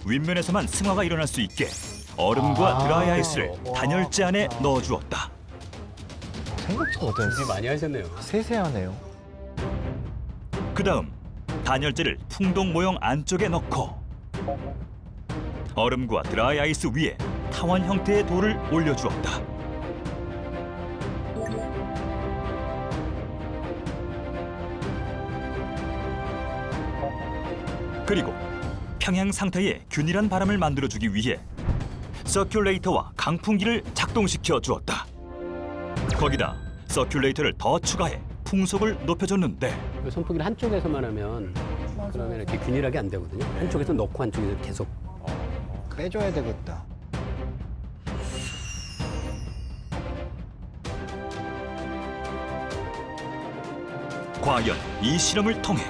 윗면에서만 승화가 일어날 수 있게 얼음과 드라이 아이스를 단열재 안에 넣어주었다. 생각보다 준비 많이 하셨네요. 세세하네요. 그 다음 단열재를 풍동 모형 안쪽에 넣고 얼음과 드라이 아이스 위에 타원 형태의 돌을 올려주었다. 그리고 평행 상태의 균일한 바람을 만들어주기 위해 서큘레이터와 강풍기를 작동시켜 주었다. 거기다 서큘레이터를 더 추가해 풍속을 높여줬는데 선풍기를 한쪽에서만 하면 그러면 이렇게 균일하게 안 되거든요. 한쪽에서 넣고 한쪽에서 계속. 빼줘야 되겠다. 과연 이 실험을 통해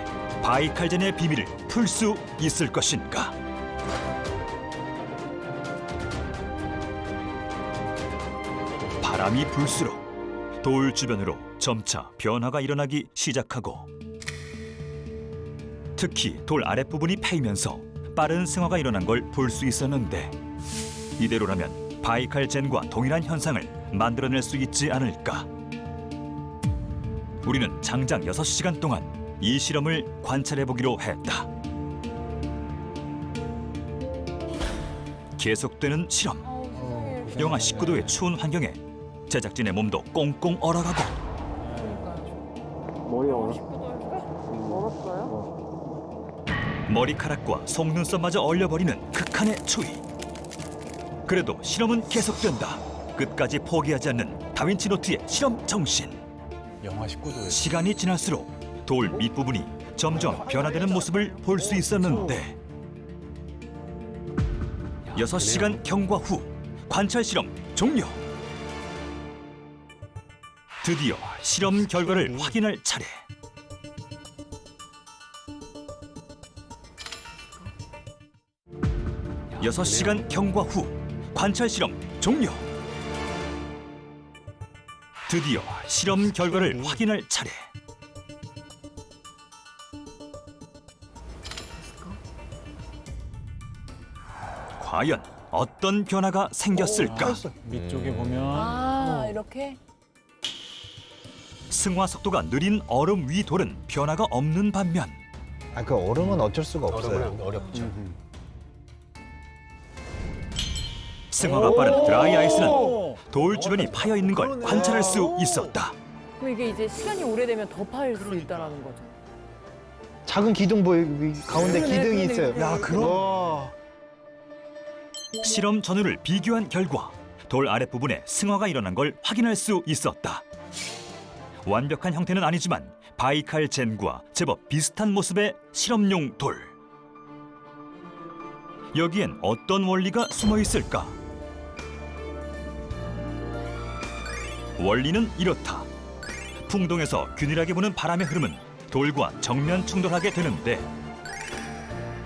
바이칼젠의 비밀을 풀 수 있을 것인가? 바람이 불수록 돌 주변으로 점차 변화가 일어나기 시작하고 특히 돌 아랫부분이 패이면서 빠른 승화가 일어난 걸 볼 수 있었는데 이대로라면 바이칼젠과 동일한 현상을 만들어낼 수 있지 않을까? 우리는 장장 6시간 동안 이 실험을 관찰해보기로 했다. 계속되는 실험. 영하 19도의 추운 환경에 제작진의 몸도 꽁꽁 얼어가고 머리카락과 속눈썹마저 얼려버리는 극한의 추위. 그래도 실험은 계속된다. 끝까지 포기하지 않는 다빈치 노트의 실험 정신. 영하 19도에 시간이 지날수록 돌 밑부분이 점점 변화되는 모습을 볼 수 있었는데 6시간 경과 후 관찰 실험 종료. 드디어 실험 결과를 확인할 차례. 여섯 시간 경과 후 관찰 실험 종료. 드디어 실험 결과를 확인할 차례. 과연 어떤 변화가 생겼을까? 밑쪽에 보면 아, 이렇게? 승화 속도가 느린 얼음 위 돌은 변화가 없는 반면 그 얼음은 어쩔 수가 없어요. 얼음은 어렵죠. 승화가 빠른 드라이 아이스는 돌 주변이 파여 있는 걸 관찰할 수 있었다. 그럼 이게 이제 시간이 오래되면 더 파일 수 있다라는 거죠. 작은 기둥 가운데 그러네, 기둥이 그러네. 있어요. 야, 그럼? 와. 실험 전후를 비교한 결과 돌 아랫부분에 승화가 일어난 걸 확인할 수 있었다. 완벽한 형태는 아니지만 바이칼젠과 제법 비슷한 모습의 실험용 돌. 여기엔 어떤 원리가 숨어 있을까? 원리는 이렇다. 풍동에서 균일하게 부는 바람의 흐름은 돌과 정면 충돌하게 되는데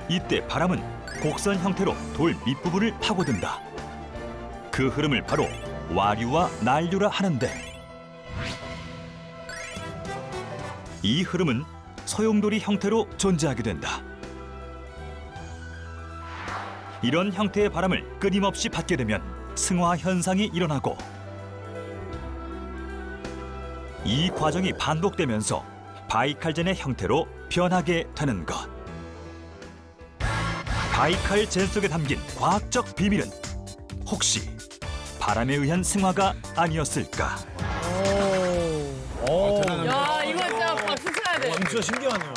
이때 바람은 곡선 형태로 돌 밑부분을 파고든다. 그 흐름을 바로 와류와 난류라 하는데 이 흐름은 소용돌이 형태로 존재하게 된다. 이런 형태의 바람을 끊임없이 받게 되면 승화 현상이 일어나고 이 과정이 반복되면서 바이칼젠의 형태로 변하게 되는 것. 바이칼젠 속에 담긴 과학적 비밀은 혹시 바람에 의한 승화가 아니었을까? 야, 이거 진짜 박수 쳐야 돼. 진짜 신기하네요.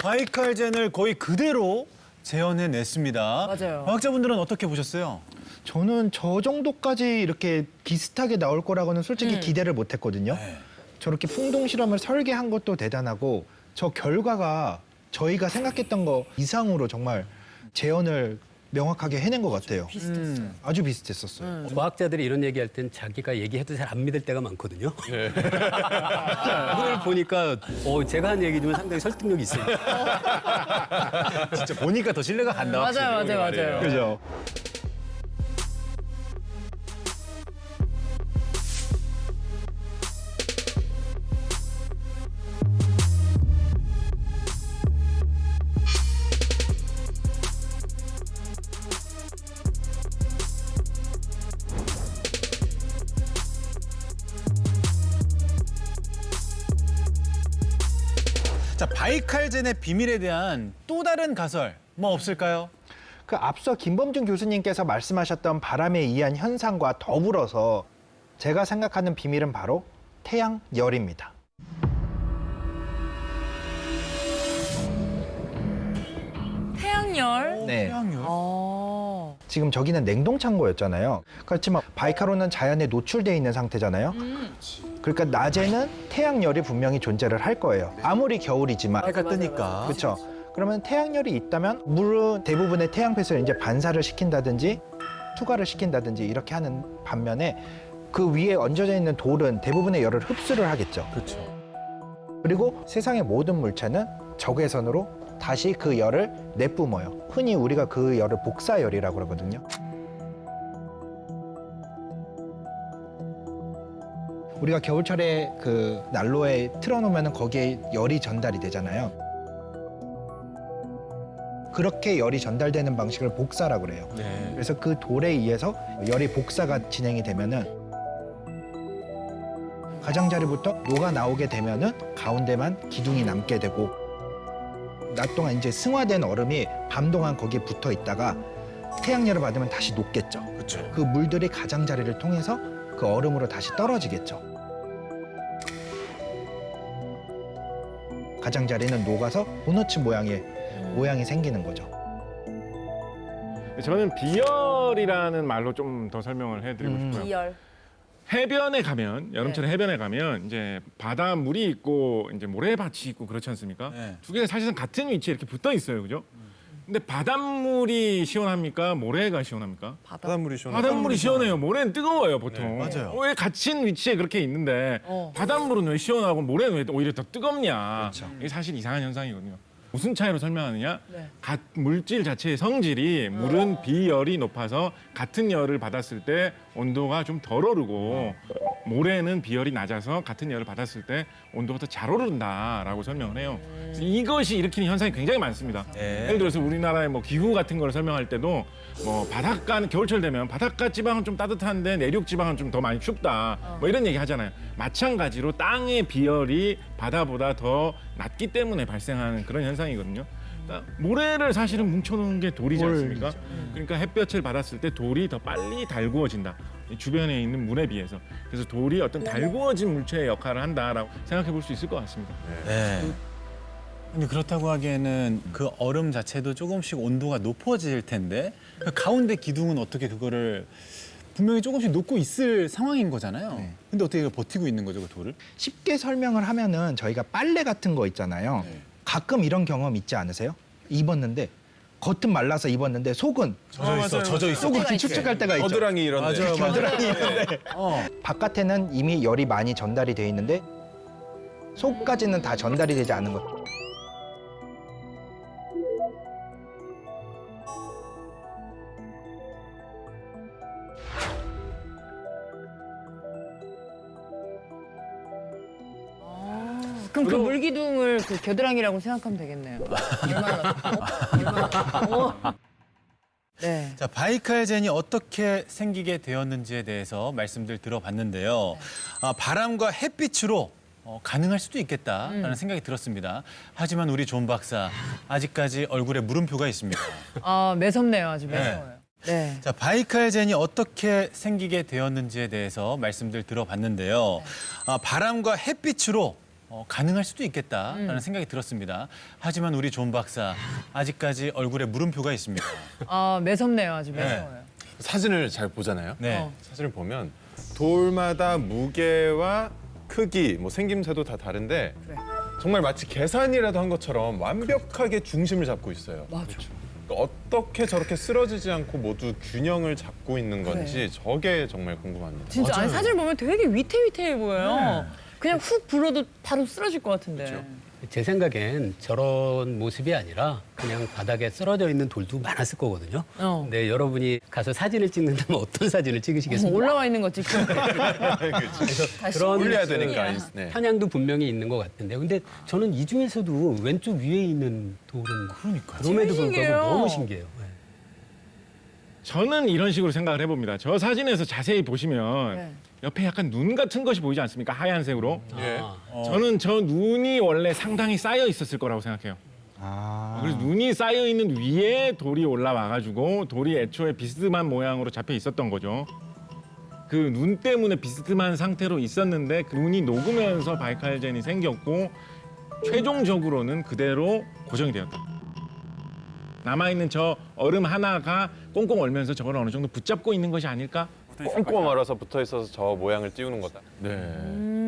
바이칼젠을 거의 그대로 재현해냈습니다. 맞아요. 과학자분들은 어떻게 보셨어요? 저는 저 정도까지 이렇게 비슷하게 나올 거라고는 솔직히 기대를 못 했거든요. 네. 저렇게 풍동 실험을 설계한 것도 대단하고 저 결과가 저희가 생각했던 거 이상으로 정말 재현을 명확하게 해낸 것 같아요. 아주 비슷했었어요. 과학자들이 이런 얘기할 땐 자기가 얘기해도 잘 안 믿을 때가 많거든요. 오늘 보니까 제가 한 얘기지만 상당히 설득력이 있어요. 진짜 보니까 더 신뢰가 간다. 맞아요. 그죠? 자, 바이칼젠의 비밀에 대한 또 다른 가설 뭐 없을까요? 그 앞서 김범준 교수님께서 말씀하셨던 바람에 의한 현상과 더불어서 제가 생각하는 비밀은 바로 태양열입니다. 태양열? 네. 태양열? 지금 저기는 냉동 창고였잖아요. 그렇지만 바이칼호는 자연에 노출돼 있는 상태잖아요. 그러니까 낮에는 태양열이 분명히 존재를 할 거예요. 아무리 겨울이지만. 해가 뜨니까. 그렇죠. 그러면 태양열이 있다면 물은 대부분의 태양빛을 이제 반사를 시킨다든지 투과를 시킨다든지 이렇게 하는 반면에 그 위에 얹어져 있는 돌은 대부분의 열을 흡수를 하겠죠. 그렇죠. 그리고 세상의 모든 물체는 적외선으로 다시 그 열을 내뿜어요. 흔히 우리가 그 열을 복사열이라고 그러거든요. 우리가 겨울철에 그 난로에 틀어놓으면 거기에 열이 전달이 되잖아요. 그렇게 열이 전달되는 방식을 복사라고 그래요. 네. 그래서 그 돌에 의해서 열이 복사가 진행이 되면은 가장자리부터 녹아 나오게 되면은 가운데만 기둥이 남게 되고 낮 동안 이제 승화된 얼음이 밤 동안 거기에 붙어 있다가 태양열을 받으면 다시 녹겠죠. 그렇죠. 그 물들이 가장자리를 통해서 그 얼음으로 다시 떨어지겠죠. 가장자리는 녹아서 도너츠 모양이 생기는 거죠. 저는 비열이라는 말로 좀 더 설명을 해드리고 싶어요. 비열. 해변에 가면 여름철에 해변에 가면 이제 바닷물이 있고 이제 모래밭이 있고 그렇지 않습니까? 네. 두 개가 사실상 같은 위치에 이렇게 붙어 있어요, 그죠? 근데 바닷물이 시원합니까? 모래가 시원합니까? 바닷물이 시원해요. 바닷물이 시원해요. 모래는 뜨거워요, 보통. 네, 맞아요. 왜 갇힌 위치에 그렇게 있는데 바닷물은 왜 시원하고 모래는 왜 오히려 더 뜨겁냐? 이게 사실 이상한 현상이거든요. 무슨 차이로 설명하느냐? 네. 물질 자체의 성질이 물은 비열이 높아서 같은 열을 받았을 때 온도가 좀 덜 오르고 모래는 비열이 낮아서 같은 열을 받았을 때 온도가 더 잘 오른다라고 설명을 해요. 그래서 이것이 일으키는 현상이 굉장히 많습니다. 네. 예를 들어서 우리나라의 뭐 기후 같은 걸 설명할 때도 뭐 바닷가는 겨울철 되면 바닷가 지방은 좀 따뜻한데 내륙 지방은 좀 더 많이 춥다. 뭐 이런 얘기 하잖아요. 마찬가지로 땅의 비열이 바다보다 더 낮기 때문에 발생하는 그런 현상이거든요. 그러니까 모래를 사실은 뭉쳐놓은 게 돌이지 않습니까? 그러니까 햇볕을 받았을 때 돌이 더 빨리 달구어진다. 이 주변에 있는 물에 비해서. 그래서 돌이 어떤 달구어진 물체의 역할을 한다라고 생각해 볼 수 있을 것 같습니다. 네. 근데 그렇다고 하기에는 그 얼음 자체도 조금씩 온도가 높아질 텐데 그 가운데 기둥은 어떻게 그거를 분명히 조금씩 녹고 있을 상황인 거잖아요. 네. 근데 어떻게 이걸 버티고 있는 거죠, 그 돌을? 쉽게 설명을 하면은 저희가 빨래 같은 거 있잖아요. 가끔 이런 경험 있지 않으세요? 입었는데 겉은 말라서 입었는데 속은 젖어 있어. 속은 축축할 때가 있죠. 겨드랑이 이런데. 맞아요. 겨드랑이 있는데 바깥에는 이미 열이 많이 전달이 돼 있는데 속까지는 다 전달이 되지 않은 것. 그럼 그 물기둥을 그 겨드랑이라고 생각하면 되겠네요. 얼마나 네. 자, 바이칼젠이 어떻게 생기게 되었는지에 대해서 말씀들 들어봤는데요. 바람과 햇빛으로 가능할 수도 있겠다라는 생각이 들었습니다. 하지만 우리 존 박사 아직까지 얼굴에 물음표가 있습니다. 아, 매섭네요. 아주 매서워요. 네. 자, 바이칼젠이 어떻게 생기게 되었는지에 대해서 말씀들 들어봤는데요. 바람과 햇빛으로 가능할 수도 있겠다라는 생각이 들었습니다. 하지만 우리 존 박사 아직까지 얼굴에 물음표가 있습니다. 아, 매섭네요. 아주 매서워요. 사진을 잘 보잖아요. 네. 사진을 보면 돌마다 무게와 크기, 뭐 생김새도 다 다른데 그래. 정말 마치 계산이라도 한 것처럼 완벽하게 중심을 잡고 있어요. 맞아. 그러니까 어떻게 저렇게 쓰러지지 않고 모두 균형을 잡고 있는 건지 저게 정말 궁금합니다. 진짜 아니 사진을 보면 되게 위태위태해 보여요. 그냥 훅 불어도 바로 쓰러질 것 같은데. 제 생각엔 저런 모습이 아니라 그냥 바닥에 쓰러져 있는 돌도 많았을 거거든요. 근데 여러분이 가서 사진을 찍는다면 어떤 사진을 찍으시겠습니까? 올라와 있는 거 찍고. 그래서 그런 올려야 되니까. 네. 편향도 분명히 있는 것 같은데, 근데 저는 이 중에서도 왼쪽 위에 있는 돌은 그럼에도 신기해요. 불구하고 너무 신기해요. 네. 저는 이런 식으로 생각을 해봅니다. 저 사진에서 자세히 보시면 네. 옆에 약간 눈 같은 것이 보이지 않습니까? 하얀색으로. 예. 저는 저 눈이 원래 상당히 쌓여 있었을 거라고 생각해요. 그래서 눈이 쌓여 있는 위에 돌이 올라와가지고 돌이 애초에 비스듬한 모양으로 잡혀 있었던 거죠. 그 눈 때문에 비스듬한 상태로 있었는데 그 눈이 녹으면서 바이칼젠이 생겼고 최종적으로는 그대로 고정이 되었다. 남아있는 저 얼음 하나가 꽁꽁 얼면서 저걸 어느 정도 붙잡고 있는 것이 아닐까? 꽁꽁 얼어서 붙어 있어서 저 모양을 띄우는 거다. 음.